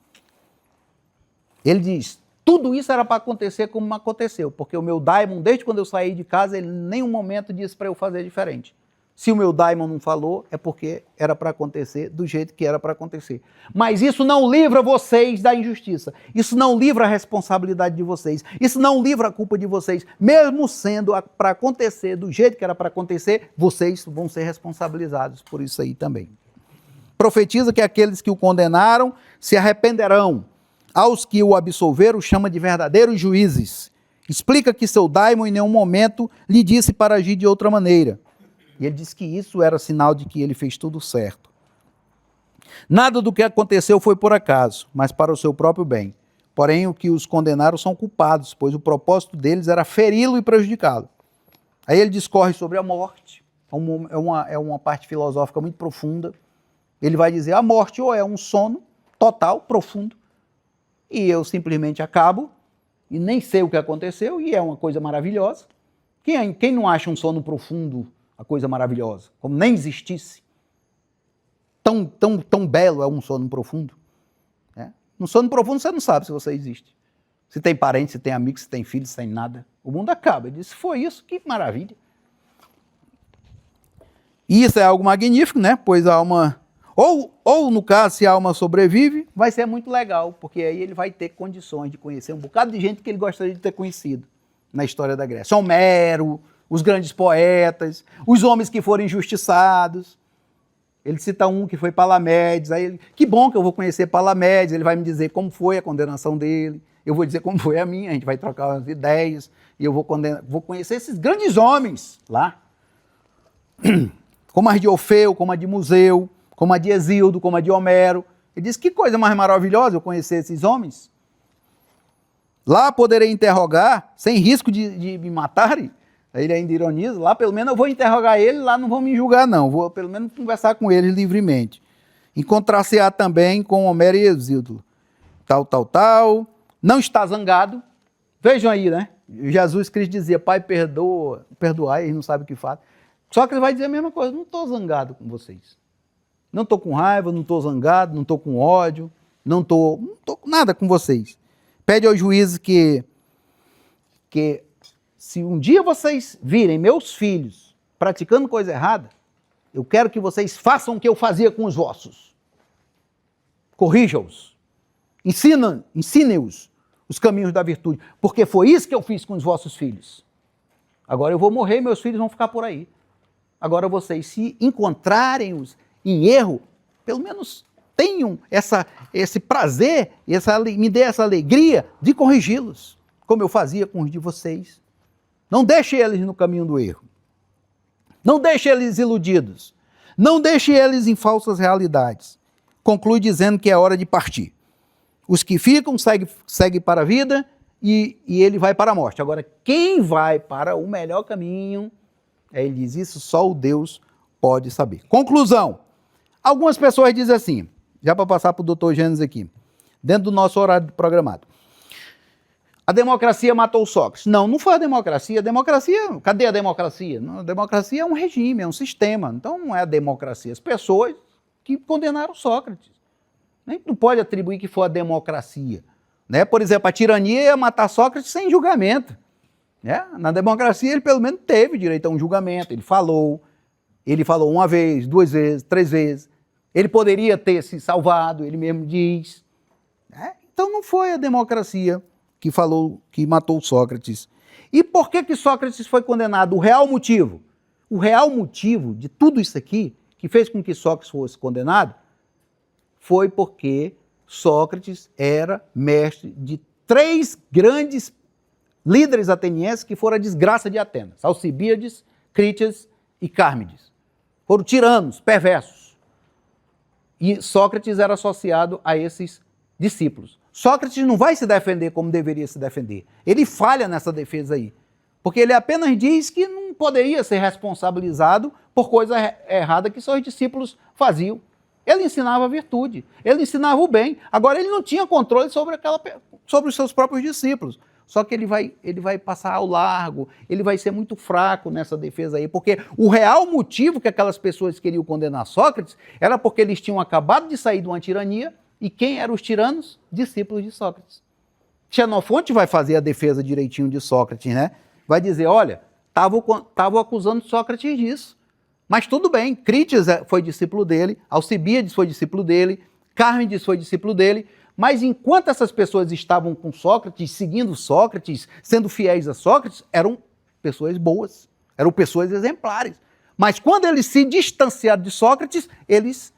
Ele diz, tudo isso era para acontecer como aconteceu, porque o meu daimon, desde quando eu saí de casa, ele em nenhum momento disse para eu fazer diferente. Se o meu daimon não falou, é porque era para acontecer do jeito que era para acontecer. Mas isso não livra vocês da injustiça. Isso não livra a responsabilidade de vocês. Isso não livra a culpa de vocês. Mesmo sendo para acontecer do jeito que era para acontecer, vocês vão ser responsabilizados por isso aí também. Profetiza que aqueles que o condenaram se arrependerão. Aos que o absolveram, chama de verdadeiros juízes. Explica que seu daimon em nenhum momento lhe disse para agir de outra maneira. E ele disse que isso era sinal de que ele fez tudo certo. Nada do que aconteceu foi por acaso, mas para o seu próprio bem. Porém, o que os condenaram são culpados, pois o propósito deles era feri-lo e prejudicá-lo. Aí ele discorre sobre a morte, é uma parte filosófica muito profunda. Ele vai dizer, a morte ou é um sono total, profundo, e eu simplesmente acabo, e nem sei o que aconteceu, e é uma coisa maravilhosa. Quem não acha um sono profundo a coisa maravilhosa, como nem existisse? Tão belo é um sono profundo. Né? No sono profundo você não sabe se você existe. Se tem parente, se tem amigo, se tem filho, se tem nada. O mundo acaba. Ele disse, foi isso, que maravilha. E isso é algo magnífico, né? Pois a alma... Ou no caso, se a alma sobrevive, vai ser muito legal, porque aí ele vai ter condições de conhecer um bocado de gente que ele gostaria de ter conhecido na história da Grécia. Homero, os grandes poetas, os homens que foram injustiçados. Ele cita um que foi Palamedes, aí ele, que bom que eu vou conhecer Palamedes, ele vai me dizer como foi a condenação dele, eu vou dizer como foi a minha, a gente vai trocar umas ideias, e eu vou conhecer esses grandes homens lá, como a de Orfeu, como a de Museu, como a de Hesíodo, como a de Homero. Ele diz, que coisa mais maravilhosa eu conhecer esses homens. Lá poderei interrogar, sem risco de me matarem. Aí ele ainda ironiza, lá pelo menos eu vou interrogar ele, lá não vão me julgar não, vou pelo menos conversar com ele livremente. Encontrar-se-á também com Homero e Hesíodo. Tal. Não está zangado. Vejam aí, né? Jesus Cristo dizia, Pai, perdoai, eles não sabem o que faz. Só que ele vai dizer a mesma coisa, não estou zangado com vocês. Não estou com raiva, não estou zangado, não estou com ódio, não estou com nada com vocês. Pede ao juiz que se um dia vocês virem meus filhos praticando coisa errada, eu quero que vocês façam o que eu fazia com os vossos. Corrijam-os. Ensinem-os os caminhos da virtude, porque foi isso que eu fiz com os vossos filhos. Agora eu vou morrer e meus filhos vão ficar por aí. Agora vocês, se encontrarem-os em erro, pelo menos tenham esse prazer, me dê essa alegria de corrigi-los, como eu fazia com os de vocês. Não deixe eles no caminho do erro. Não deixe eles iludidos. Não deixe eles em falsas realidades. Conclui dizendo que é hora de partir. Os que ficam seguem para a vida e ele vai para a morte. Agora, quem vai para o melhor caminho, ele diz isso, só o Deus pode saber. Conclusão. Algumas pessoas dizem assim, já para passar para o doutor Gênesis aqui, dentro do nosso horário programado. A democracia matou Sócrates. Não foi a democracia. Cadê a democracia? A democracia é um regime, é um sistema. Então não é a democracia. As pessoas que condenaram Sócrates. A gente não pode atribuir que foi a democracia. Né? Por exemplo, a tirania ia matar Sócrates sem julgamento. Né? Na democracia, ele pelo menos teve direito a um julgamento, ele falou uma vez, 2 vezes, 3 vezes. Ele poderia ter se salvado, ele mesmo diz. Né? Então não foi a democracia que matou Sócrates. E por que Sócrates foi condenado? O real motivo de tudo isso aqui, que fez com que Sócrates fosse condenado, foi porque Sócrates era mestre de 3 grandes líderes atenienses que foram a desgraça de Atenas: Alcibíades, Crítias e Cármides. Foram tiranos, perversos. E Sócrates era associado a esses discípulos. Sócrates não vai se defender como deveria se defender. Ele falha nessa defesa aí. Porque ele apenas diz que não poderia ser responsabilizado por coisa errada que seus discípulos faziam. Ele ensinava a virtude, ele ensinava o bem. Agora, ele não tinha controle sobre os seus próprios discípulos. Só que ele vai passar ao largo, ele vai ser muito fraco nessa defesa aí, porque o real motivo que aquelas pessoas queriam condenar Sócrates era porque eles tinham acabado de sair de uma tirania. E quem eram os tiranos? Discípulos de Sócrates. Xenofonte vai fazer a defesa direitinho de Sócrates, né? Vai dizer, olha, estavam acusando Sócrates disso. Mas tudo bem, Crítias foi discípulo dele, Alcibíades foi discípulo dele, Cármides foi discípulo dele, mas enquanto essas pessoas estavam com Sócrates, seguindo Sócrates, sendo fiéis a Sócrates, eram pessoas boas, eram pessoas exemplares. Mas quando eles se distanciaram de Sócrates, eles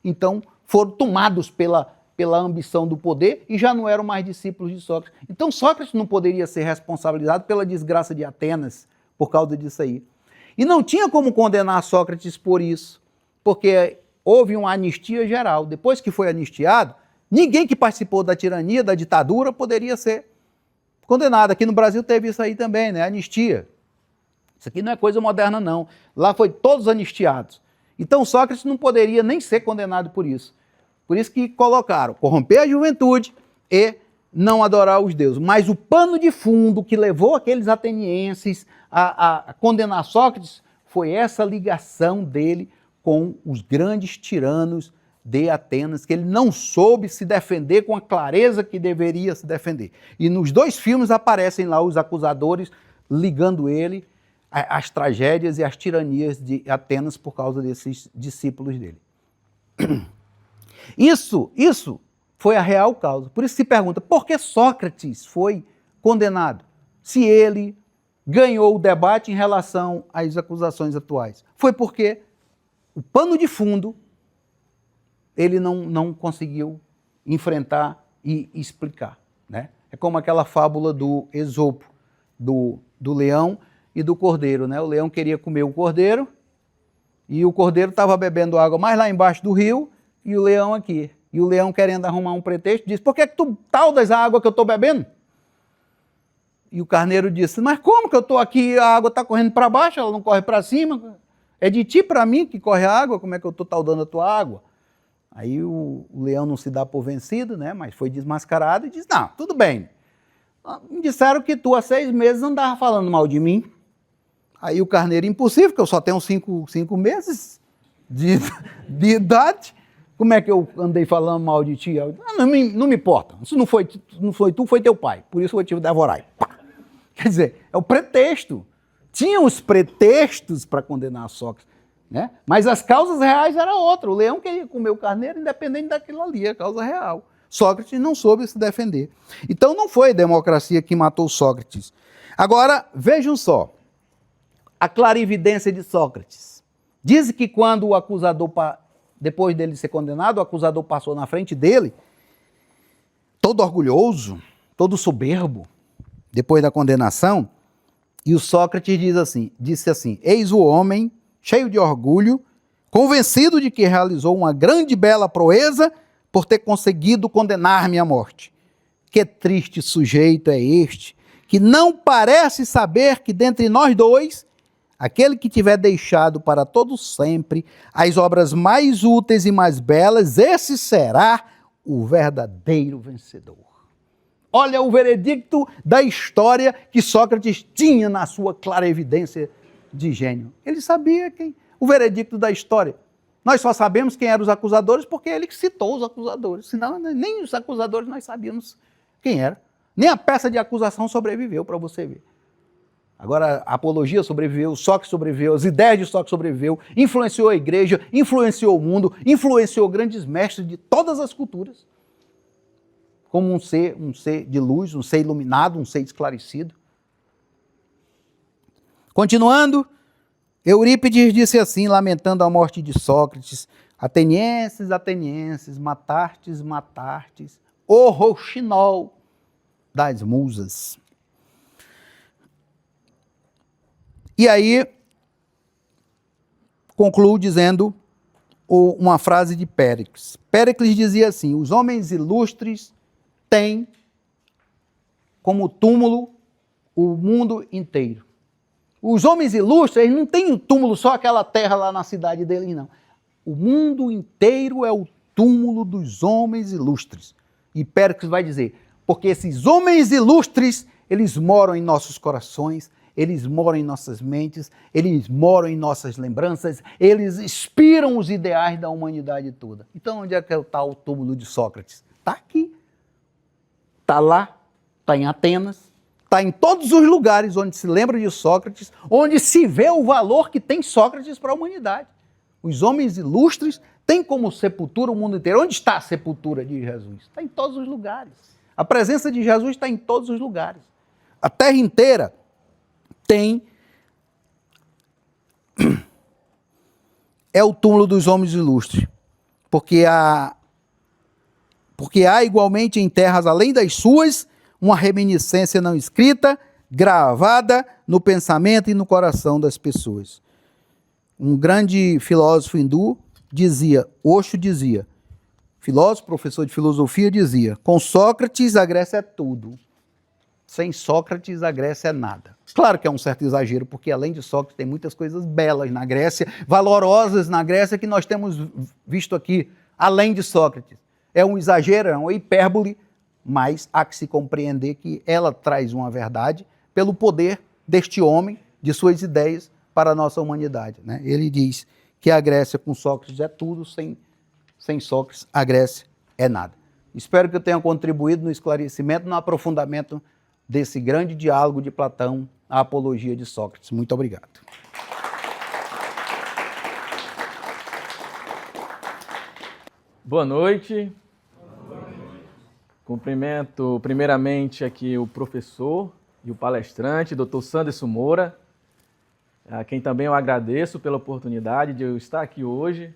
então foram tomados pela ambição do poder e já não eram mais discípulos de Sócrates. Então Sócrates não poderia ser responsabilizado pela desgraça de Atenas por causa disso aí. E não tinha como condenar Sócrates por isso, porque houve uma anistia geral. Depois que foi anistiado, ninguém que participou da tirania, da ditadura, poderia ser condenado. Aqui no Brasil teve isso aí também, né? Anistia. Isso aqui não é coisa moderna, não. Lá foi todos anistiados. Então Sócrates não poderia nem ser condenado por isso. Por isso que colocaram corromper a juventude e não adorar os deuses. Mas o pano de fundo que levou aqueles atenienses a condenar Sócrates foi essa ligação dele com os grandes tiranos de Atenas, que ele não soube se defender com a clareza que deveria se defender. E nos 2 filmes aparecem lá os acusadores ligando ele às tragédias e às tiranias de Atenas por causa desses discípulos dele. Isso foi a real causa. Por isso se pergunta, por que Sócrates foi condenado? Se ele ganhou o debate em relação às acusações atuais. Foi porque o pano de fundo ele não conseguiu enfrentar e explicar. Né? É como aquela fábula do Esopo, do leão e do cordeiro. Né? O leão queria comer o cordeiro e o cordeiro estava bebendo água mais lá embaixo do rio e o leão aqui. E o leão, querendo arrumar um pretexto, disse, por que tu taldas a água que eu estou bebendo? E o carneiro disse, mas como que eu estou aqui, a água está correndo para baixo, ela não corre para cima? É de ti para mim que corre a água, como é que eu estou taldando a tua água? Aí o leão não se dá por vencido, né? Mas foi desmascarado e disse, não, tudo bem. Me disseram que tu há 6 meses andava falando mal de mim. Aí o carneiro, impossível, que eu só tenho 5 meses de idade. Como é que eu andei falando mal de ti? Não me importa. Se não foi tu, foi teu pai. Por isso eu vou te devorar. Quer dizer, é o pretexto. Tinha os pretextos para condenar Sócrates. Né? Mas as causas reais eram outras. O leão queria comer o carneiro independente daquilo ali, a causa real. Sócrates não soube se defender. Então não foi a democracia que matou Sócrates. Agora, vejam só, a clarividência de Sócrates. Diz que quando o acusador, depois dele ser condenado, o acusador passou na frente dele, todo orgulhoso, todo soberbo, depois da condenação, e o Sócrates disse assim, eis o homem cheio de orgulho, convencido de que realizou uma grande e bela proeza por ter conseguido condenar-me à morte. Que triste sujeito é este, que não parece saber que dentre nós dois, aquele que tiver deixado para todo sempre as obras mais úteis e mais belas, esse será o verdadeiro vencedor. Olha o veredicto da história que Sócrates tinha na sua clarevidência de gênio. Ele sabia o veredicto da história. Nós só sabemos quem eram os acusadores porque ele citou os acusadores. Senão, nem os acusadores nós sabíamos quem era. Nem a peça de acusação sobreviveu, para você ver. Agora, a apologia sobreviveu, o Sócrates sobreviveu, as ideias de Sócrates sobreviveu, influenciou a igreja, influenciou o mundo, influenciou grandes mestres de todas as culturas. Como um ser de luz, um ser iluminado, um ser esclarecido. Continuando, Eurípides disse assim, lamentando a morte de Sócrates: Atenienses, atenienses, matartes, matartes, o rouxinol das musas. E aí, concluo dizendo uma frase de Péricles. Péricles dizia assim: os homens ilustres têm como túmulo o mundo inteiro. Os homens ilustres, eles não têm o túmulo só aquela terra lá na cidade deles, não. O mundo inteiro é o túmulo dos homens ilustres. E Péricles vai dizer, porque esses homens ilustres, eles moram em nossos corações, eles moram em nossas mentes, eles moram em nossas lembranças, eles inspiram os ideais da humanidade toda. Então, onde é que está o túmulo de Sócrates? Está aqui. Está lá, está em Atenas, está em todos os lugares onde se lembra de Sócrates, onde se vê o valor que tem Sócrates para a humanidade. Os homens ilustres têm como sepultura o mundo inteiro. Onde está a sepultura de Jesus? Está em todos os lugares. A presença de Jesus está em todos os lugares. A terra inteira tem... é o túmulo dos homens ilustres. Porque há igualmente em terras além das suas uma reminiscência não escrita, gravada no pensamento e no coração das pessoas. Um grande filósofo hindu dizia, Osho dizia, filósofo, professor de filosofia dizia, com Sócrates a Grécia é tudo, sem Sócrates a Grécia é nada. Claro que é um certo exagero, porque além de Sócrates tem muitas coisas belas na Grécia, valorosas na Grécia que nós temos visto aqui, além de Sócrates. É um exagero, é uma hipérbole, mas há que se compreender que ela traz uma verdade pelo poder deste homem, de suas ideias para a nossa humanidade. Né? Ele diz que a Grécia com Sócrates é tudo, sem Sócrates a Grécia é nada. Espero que eu tenha contribuído no esclarecimento, no aprofundamento desse grande diálogo de Platão, a apologia de Sócrates. Muito obrigado. Boa noite. Cumprimento primeiramente aqui o professor e o palestrante, Dr. Sanderson Moura, a quem também eu agradeço pela oportunidade de eu estar aqui hoje.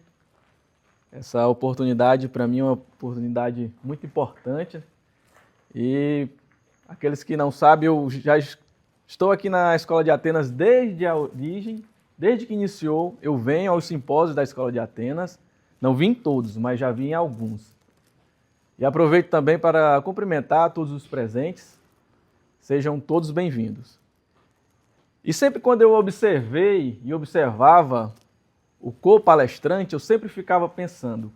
Essa oportunidade para mim é uma oportunidade muito importante e aqueles que não sabem, eu já estou aqui na Escola de Atenas desde a origem, desde que iniciou, eu venho aos simpósios da Escola de Atenas, não vim em todos, mas já vim em alguns. E aproveito também para cumprimentar todos os presentes, sejam todos bem-vindos. E sempre quando eu observei e observava o co-palestrante, eu sempre ficava pensando,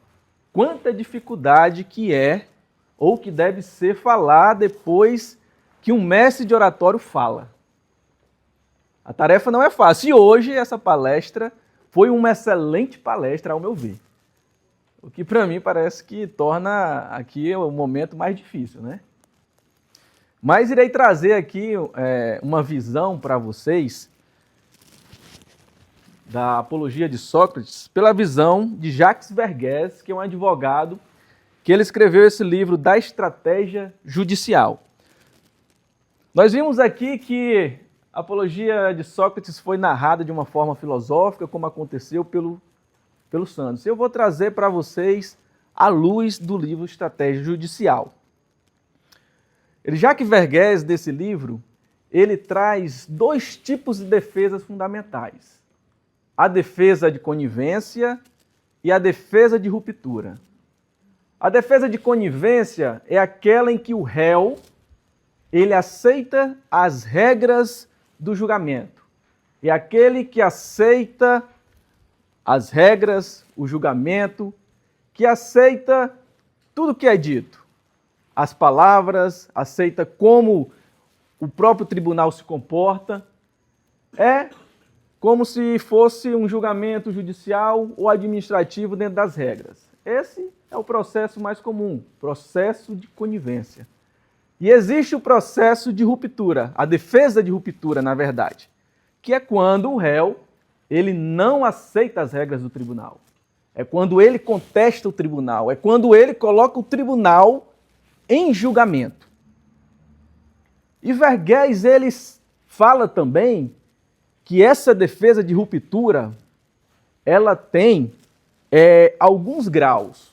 quanta dificuldade que é, ou que deve ser falar depois que um mestre de oratório fala. A tarefa não é fácil, e hoje essa palestra foi uma excelente palestra, ao meu ver. O que para mim parece que torna aqui o momento mais difícil, né? Mas irei trazer aqui uma visão para vocês da apologia de Sócrates pela visão de Jacques Vergues, que é um advogado, que ele escreveu esse livro da estratégia judicial. Nós vimos aqui que a apologia de Sócrates foi narrada de uma forma filosófica, como aconteceu pelo Santos. Eu vou trazer para vocês a luz do livro Estratégia Judicial. Jacques Vergues, desse livro, ele traz dois tipos de defesas fundamentais. A defesa de conivência e a defesa de ruptura. A defesa de conivência é aquela em que o réu ele aceita as regras do julgamento. É aquele que aceita as regras, o julgamento, que aceita tudo que é dito. As palavras, aceita como o próprio tribunal se comporta. É como se fosse um julgamento judicial ou administrativo dentro das regras. Esse é o processo mais comum, processo de conivência. E existe o processo de ruptura, a defesa de ruptura, na verdade, que é quando o réu ele não aceita as regras do tribunal. É quando ele contesta o tribunal, é quando ele coloca o tribunal em julgamento. E Verghese, ele fala também que essa defesa de ruptura, ela tem alguns graus.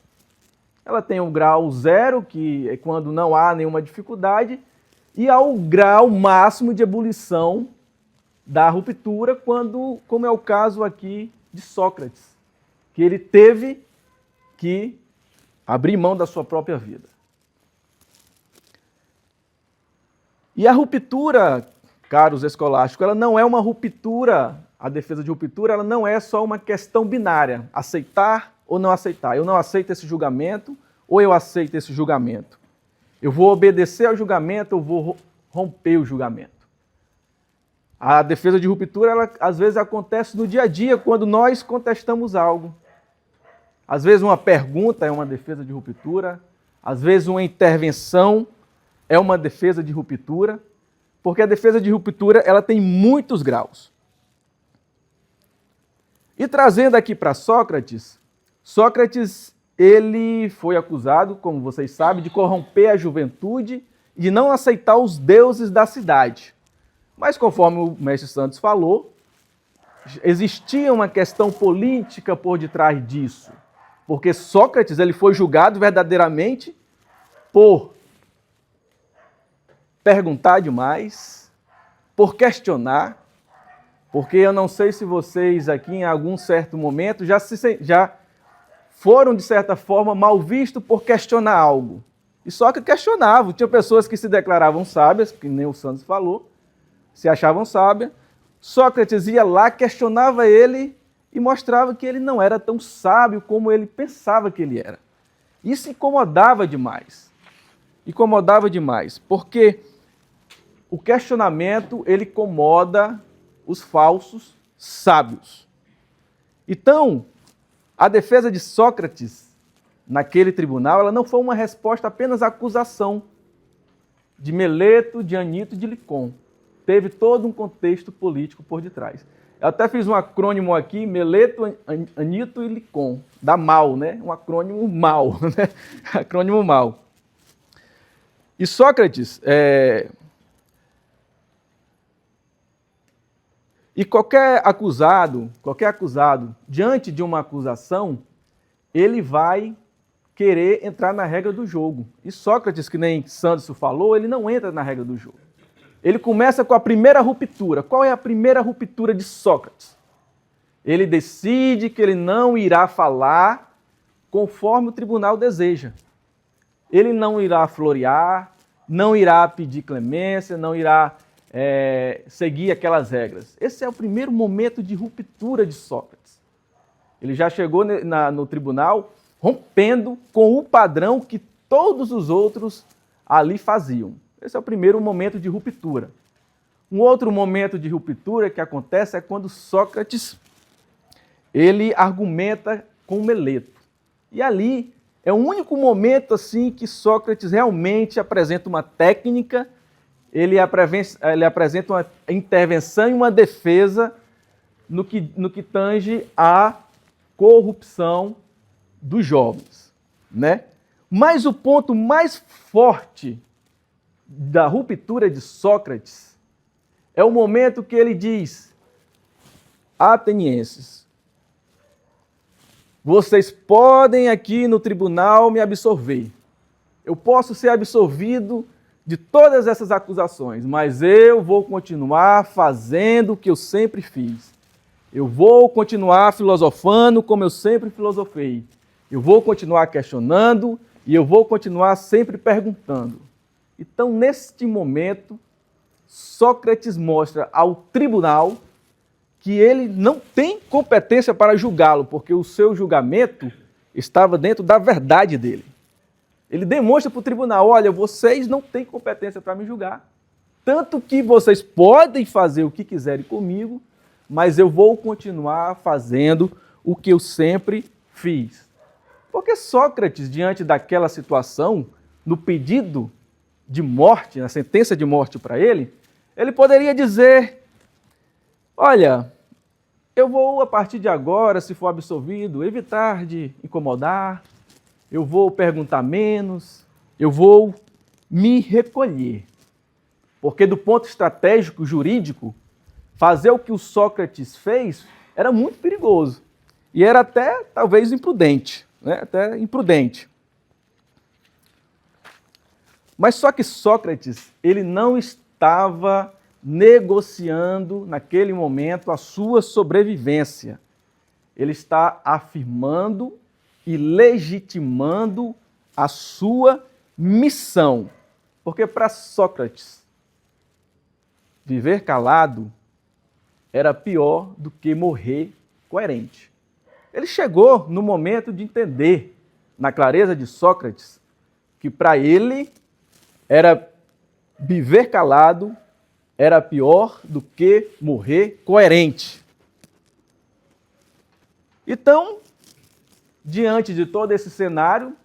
Ela tem o grau 0, que é quando não há nenhuma dificuldade, e há o grau máximo de ebulição da ruptura, quando, como é o caso aqui de Sócrates, que ele teve que abrir mão da sua própria vida. E a ruptura, caros escolásticos, ela não é uma ruptura, a defesa de ruptura, ela não é só uma questão binária, aceitar ou não aceitar. Eu não aceito esse julgamento ou eu aceito esse julgamento. Eu vou obedecer ao julgamento ou vou romper o julgamento. A defesa de ruptura, ela às vezes acontece no dia a dia, quando nós contestamos algo. Às vezes uma pergunta é uma defesa de ruptura, às vezes uma intervenção é uma defesa de ruptura, porque a defesa de ruptura ela tem muitos graus. E trazendo aqui para Sócrates, Sócrates ele foi acusado, como vocês sabem, de corromper a juventude e de não aceitar os deuses da cidade. Mas conforme o mestre Santos falou, existia uma questão política por detrás disso. Porque Sócrates ele foi julgado verdadeiramente por perguntar demais, por questionar, porque eu não sei se vocês aqui em algum certo momento já foram, de certa forma, mal vistos por questionar algo. E Sócrates questionava. Tinha pessoas que se declaravam sábias, que nem o Santos falou, se achavam sábias. Sócrates ia lá, questionava ele e mostrava que ele não era tão sábio como ele pensava que ele era. Isso incomodava demais. Incomodava demais, porque o questionamento, ele incomoda os falsos sábios. Então, a defesa de Sócrates naquele tribunal, ela não foi uma resposta apenas à acusação de Meleto, de Anito e de Licon. Teve todo um contexto político por detrás. Eu até fiz um acrônimo aqui, Meleto, Anito e Licon, da MAL, né? Um acrônimo MAL, né? Acrônimo MAL. E Sócrates, e qualquer acusado, diante de uma acusação, ele vai querer entrar na regra do jogo. E Sócrates, que nem Sanderson falou, ele não entra na regra do jogo. Ele começa com a primeira ruptura. Qual é a primeira ruptura de Sócrates? Ele decide que ele não irá falar conforme o tribunal deseja. Ele não irá florear, não irá pedir clemência, não irá seguir aquelas regras. Esse é o primeiro momento de ruptura de Sócrates. Ele já chegou no tribunal rompendo com o padrão que todos os outros ali faziam. Esse é o primeiro momento de ruptura. Um outro momento de ruptura que acontece é quando Sócrates ele argumenta com Meleto. E ali é o único momento assim que Sócrates realmente apresenta uma técnica, ele apresenta uma intervenção e uma defesa no que tange à corrupção dos jovens, né? Mas o ponto mais forte da ruptura de Sócrates é o momento que ele diz: atenienses, vocês podem aqui no tribunal me absolver. Eu posso ser absolvido de todas essas acusações, mas eu vou continuar fazendo o que eu sempre fiz. Eu vou continuar filosofando como eu sempre filosofei. Eu vou continuar questionando e eu vou continuar sempre perguntando. Então, neste momento, Sócrates mostra ao tribunal que ele não tem competência para julgá-lo, porque o seu julgamento estava dentro da verdade dele. Ele demonstra para o tribunal: olha, vocês não têm competência para me julgar. Tanto que vocês podem fazer o que quiserem comigo, mas eu vou continuar fazendo o que eu sempre fiz. Porque Sócrates, diante daquela situação, no pedido de morte, na sentença de morte para ele poderia dizer: olha, eu vou, a partir de agora, se for absolvido, evitar de incomodar, eu vou perguntar menos, eu vou me recolher. Porque do ponto estratégico, jurídico, fazer o que o Sócrates fez era muito perigoso. E era até, talvez, imprudente. Né? Até imprudente. Mas só que Sócrates, ele não estava negociando, naquele momento, a sua sobrevivência. Ele está afirmando e legitimando a sua missão. Porque para Sócrates, viver calado era pior do que morrer coerente. Ele chegou no momento de entender, na clareza de Sócrates, que para ele era viver calado era pior do que morrer coerente. Então, diante de todo esse cenário,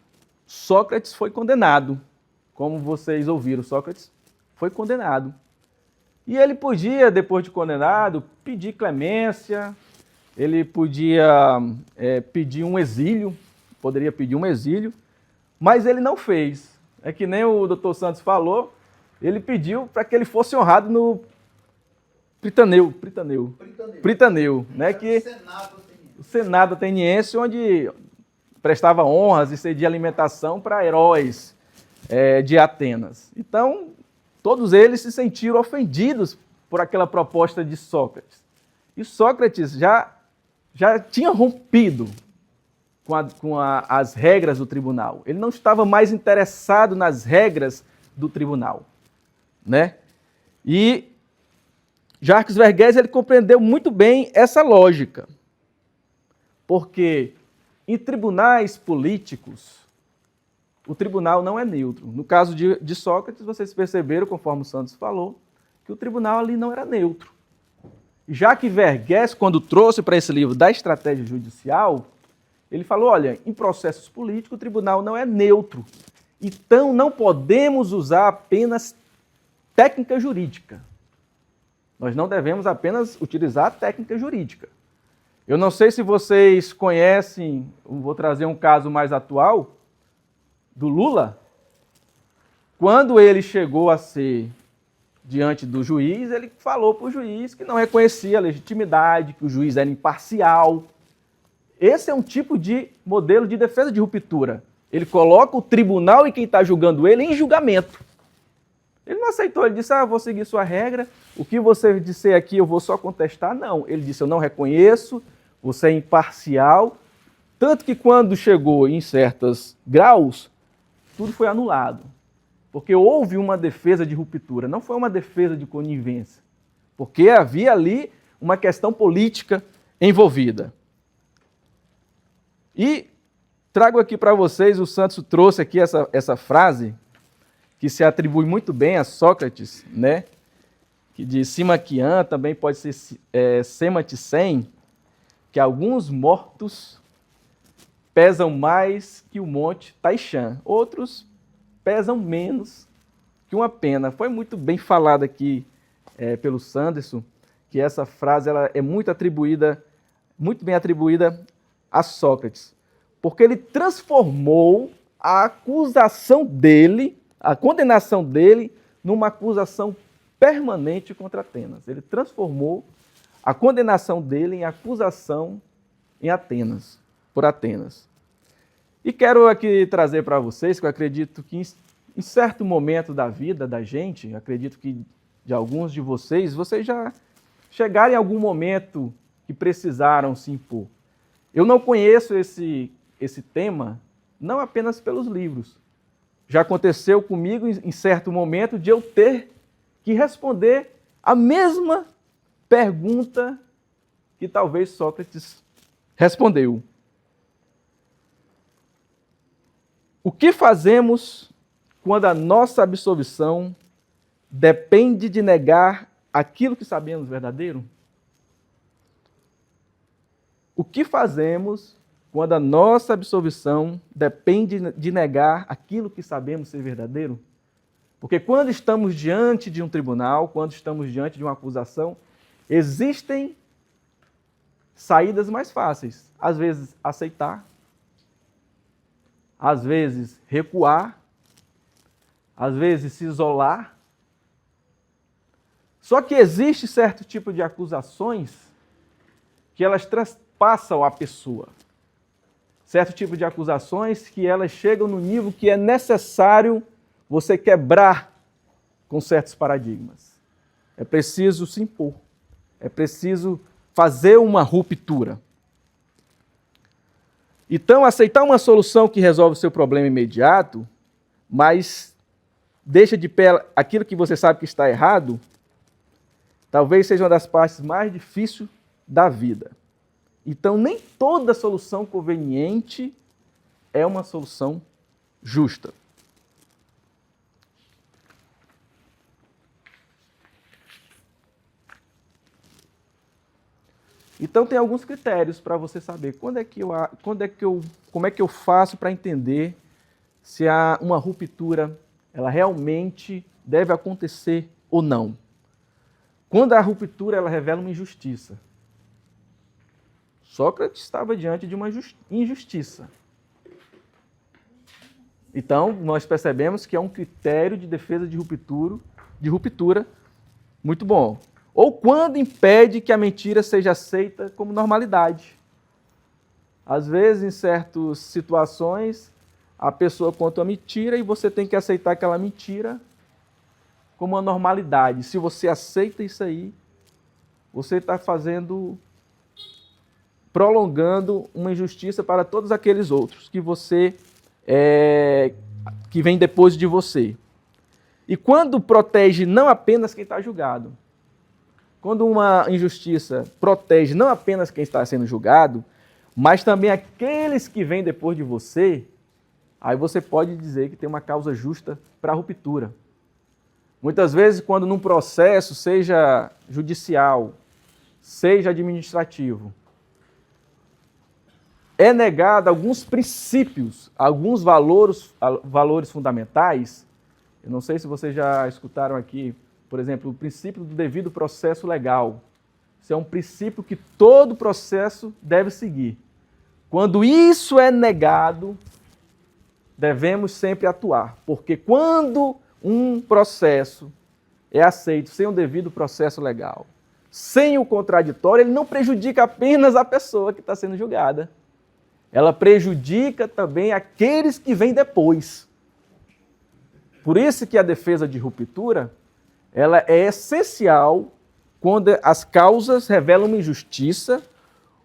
Sócrates foi condenado. Como vocês ouviram, Sócrates foi condenado. E ele podia, depois de condenado, pedir clemência, ele podia pedir um exílio, poderia pedir um exílio, mas ele não fez. É que nem o Dr. Santos falou, ele pediu para que ele fosse honrado no Pritaneu, né, que o Senado ateniense, onde prestava honras e cedia alimentação para heróis de Atenas. Então, todos eles se sentiram ofendidos por aquela proposta de Sócrates. E Sócrates já tinha rompido com as regras do tribunal. Ele não estava mais interessado nas regras do tribunal. Né? E Jacques Vergues, ele compreendeu muito bem essa lógica. Porque em tribunais políticos, o tribunal não é neutro. No caso de Sócrates, vocês perceberam, conforme o Santos falou, que o tribunal ali não era neutro. Jacques Vergues, quando trouxe para esse livro da estratégia judicial, ele falou, olha, em processos políticos o tribunal não é neutro. Então não podemos usar apenas técnica jurídica. Nós não devemos apenas utilizar a técnica jurídica. Eu não sei se vocês conhecem, vou trazer um caso mais atual, do Lula. Quando ele chegou a ser diante do juiz, ele falou para o juiz que não reconhecia a legitimidade, que o juiz era imparcial. Esse é um tipo de modelo de defesa de ruptura. Ele coloca o tribunal e quem está julgando ele em julgamento. Ele não aceitou, ele disse, vou seguir sua regra, o que você disser aqui eu vou só contestar. Não, ele disse, eu não reconheço, você é imparcial. Tanto que quando chegou em certos graus, tudo foi anulado. Porque houve uma defesa de ruptura, não foi uma defesa de conivência. Porque havia ali uma questão política envolvida. E trago aqui para vocês, o Santos trouxe aqui essa frase, que se atribui muito bem a Sócrates, né? Que de Simaquian, também pode ser Sematisen, que alguns mortos pesam mais que o monte Taishan, outros pesam menos que uma pena. Foi muito bem falado aqui pelo Sanderson, que essa frase ela é muito bem atribuída a Sócrates, porque ele transformou a acusação dele, a condenação dele, numa acusação permanente contra Atenas. Ele transformou a condenação dele em acusação em Atenas, por Atenas. E quero aqui trazer para vocês, que eu acredito que em certo momento da vida da gente, acredito que de alguns de vocês já chegaram em algum momento que precisaram se impor. Eu não conheço esse tema, não apenas pelos livros. Já aconteceu comigo em certo momento de eu ter que responder a mesma pergunta que talvez Sócrates respondeu. O que fazemos quando a nossa absolvição depende de negar aquilo que sabemos verdadeiro? O que fazemos quando a nossa absolvição depende de negar aquilo que sabemos ser verdadeiro? Porque quando estamos diante de um tribunal, quando estamos diante de uma acusação, existem saídas mais fáceis. Às vezes, aceitar. Às vezes, recuar. Às vezes, se isolar. Só que existe certo tipo de acusações que elas transpassam a pessoa. Certo tipo de acusações que elas chegam no nível que é necessário você quebrar com certos paradigmas. É preciso se impor. É preciso fazer uma ruptura. Então, aceitar uma solução que resolve o seu problema imediato, mas deixa de pé aquilo que você sabe que está errado, talvez seja uma das partes mais difíceis da vida. Então, nem toda solução conveniente é uma solução justa. Então, tem alguns critérios para você saber como é que eu faço para entender se uma ruptura ela realmente deve acontecer ou não. Quando a ruptura ela revela uma injustiça. Sócrates estava diante de uma injustiça. Então, nós percebemos que é um critério de defesa de ruptura muito bom. Ou quando impede que a mentira seja aceita como normalidade. Às vezes, em certas situações, a pessoa conta uma mentira e você tem que aceitar aquela mentira como uma normalidade. Se você aceita isso aí, você está prolongando uma injustiça para todos aqueles outros que vem depois de você. E quando protege não apenas quem está julgado, quando uma injustiça protege não apenas quem está sendo julgado, mas também aqueles que vêm depois de você, aí você pode dizer que tem uma causa justa para a ruptura. Muitas vezes, quando num processo, seja judicial, seja administrativo, é negado alguns princípios, alguns valores fundamentais. Eu não sei se vocês já escutaram aqui, por exemplo, o princípio do devido processo legal. Isso é um princípio que todo processo deve seguir. Quando isso é negado, devemos sempre atuar, porque quando um processo é aceito sem um devido processo legal, sem o contraditório, ele não prejudica apenas a pessoa que está sendo julgada. Ela prejudica também aqueles que vêm depois. Por isso que a defesa de ruptura ela é essencial quando as causas revelam uma injustiça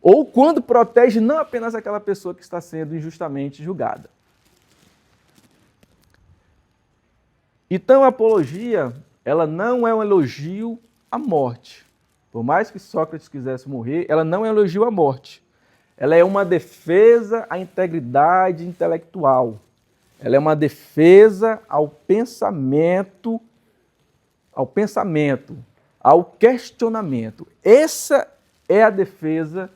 ou quando protege não apenas aquela pessoa que está sendo injustamente julgada. Então, a apologia, ela não é um elogio à morte. Por mais que Sócrates quisesse morrer, ela não é um elogio à morte. Ela é uma defesa à integridade intelectual. Ela é uma defesa ao pensamento, ao questionamento. Essa é a defesa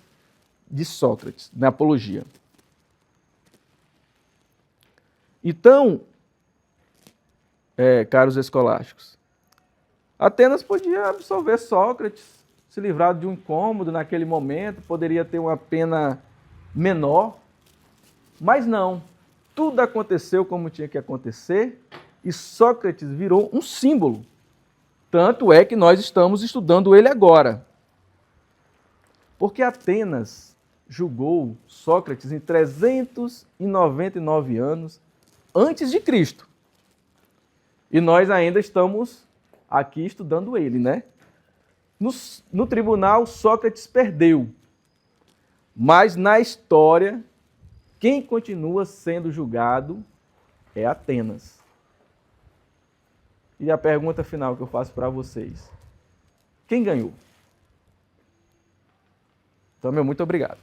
de Sócrates na apologia. Então, caros escolásticos, Atenas podia absolver Sócrates, se livrar de um incômodo naquele momento, poderia ter uma pena menor, mas não. Tudo aconteceu como tinha que acontecer e Sócrates virou um símbolo. Tanto é que nós estamos estudando ele agora. Porque Atenas julgou Sócrates em 399 anos antes de Cristo. E nós ainda estamos aqui estudando ele, né? No tribunal, Sócrates perdeu. Mas na história, quem continua sendo julgado é Atenas. E a pergunta final que eu faço para vocês: quem ganhou? Então, meu muito obrigado.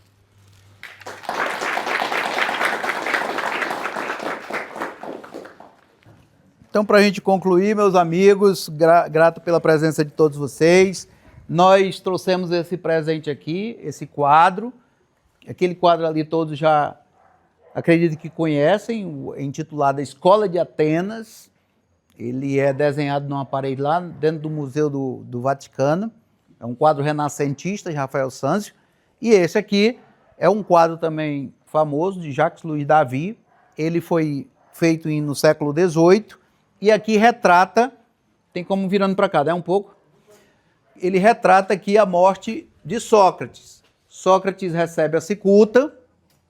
Então, para a gente concluir, meus amigos, grato pela presença de todos vocês. Nós trouxemos esse presente aqui, esse quadro, Aquele quadro ali todos já acredito que conhecem, intitulado Escola de Atenas. Ele é desenhado numa parede lá dentro do Museu do Vaticano. É um quadro renascentista de Rafael Sanzio. E esse aqui é um quadro também famoso de Jacques Louis David. Ele foi feito no século XVIII e aqui retrata, tem como virando para cá, um pouco. Ele retrata aqui a morte de Sócrates. Sócrates recebe a cicuta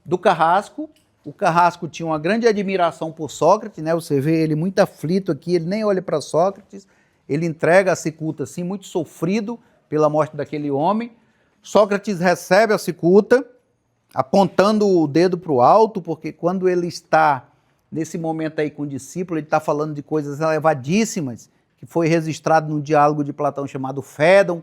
do carrasco. O carrasco tinha uma grande admiração por Sócrates, né? Você vê ele muito aflito aqui, ele nem olha para Sócrates, ele entrega a cicuta assim, muito sofrido pela morte daquele homem. Sócrates recebe a cicuta, apontando o dedo para o alto, porque quando ele está nesse momento aí com o discípulo, ele está falando de coisas elevadíssimas, que foi registrado num diálogo de Platão chamado Fédon,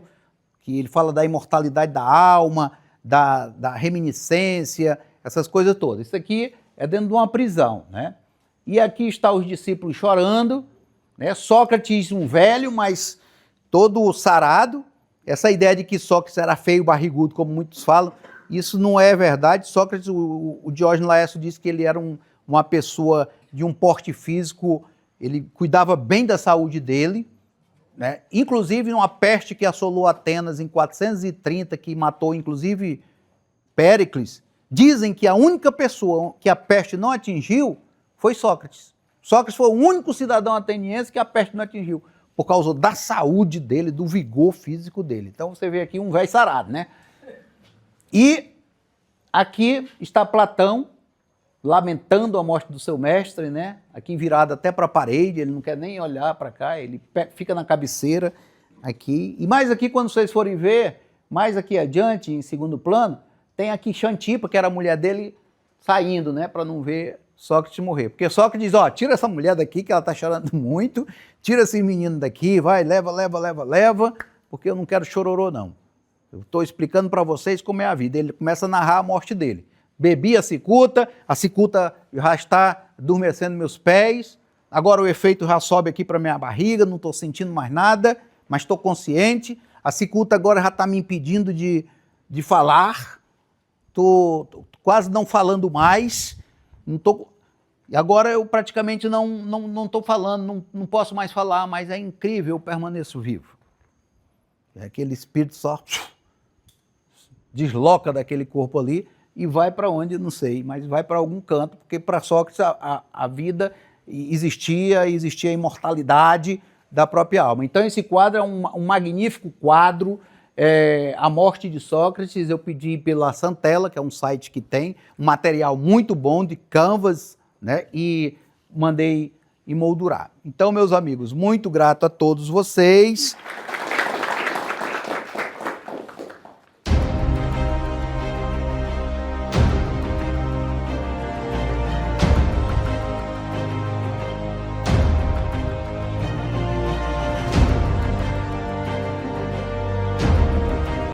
que ele fala da imortalidade da alma, da reminiscência, essas coisas todas. Isso aqui é dentro de uma prisão, né? E aqui estão os discípulos chorando, né? Sócrates, um velho, mas todo sarado. Essa ideia de que Sócrates era feio, barrigudo, como muitos falam, isso não é verdade. Sócrates, o Diógenes Laércio disse que ele era uma pessoa de um porte físico, ele cuidava bem da saúde dele, né? Inclusive numa peste que assolou Atenas em 430, que matou inclusive Péricles. Dizem que a única pessoa que a peste não atingiu foi Sócrates. Sócrates foi o único cidadão ateniense que a peste não atingiu, por causa da saúde dele, do vigor físico dele. Então você vê aqui um velho sarado, né? E aqui está Platão lamentando a morte do seu mestre, né? Aqui virado até para a parede, ele não quer nem olhar para cá, ele fica na cabeceira aqui. E mais aqui, quando vocês forem ver, mais aqui adiante, em segundo plano, tem aqui Xantipa, que era a mulher dele, saindo, né, para não ver Sócrates morrer. Porque Sócrates diz, ó, tira essa mulher daqui, que ela está chorando muito, tira esse menino daqui, vai, leva, porque eu não quero chororô, não. Eu estou explicando para vocês como é a vida. Ele começa a narrar a morte dele. Bebi a cicuta já está adormecendo meus pés, agora o efeito já sobe aqui para minha barriga, não estou sentindo mais nada, mas estou consciente, a cicuta agora já está me impedindo de falar, estou quase não falando mais, e agora eu praticamente não estou falando, não posso mais falar, mas é incrível, eu permaneço vivo. É aquele espírito só desloca daquele corpo ali e vai para onde, não sei, mas vai para algum canto, porque para Sócrates a vida existia a imortalidade da própria alma. Então esse quadro é um magnífico quadro, a morte de Sócrates. Eu pedi pela Santella, que é um site que tem um material muito bom de canvas, né, e mandei emoldurar. Então, meus amigos, muito grato a todos vocês.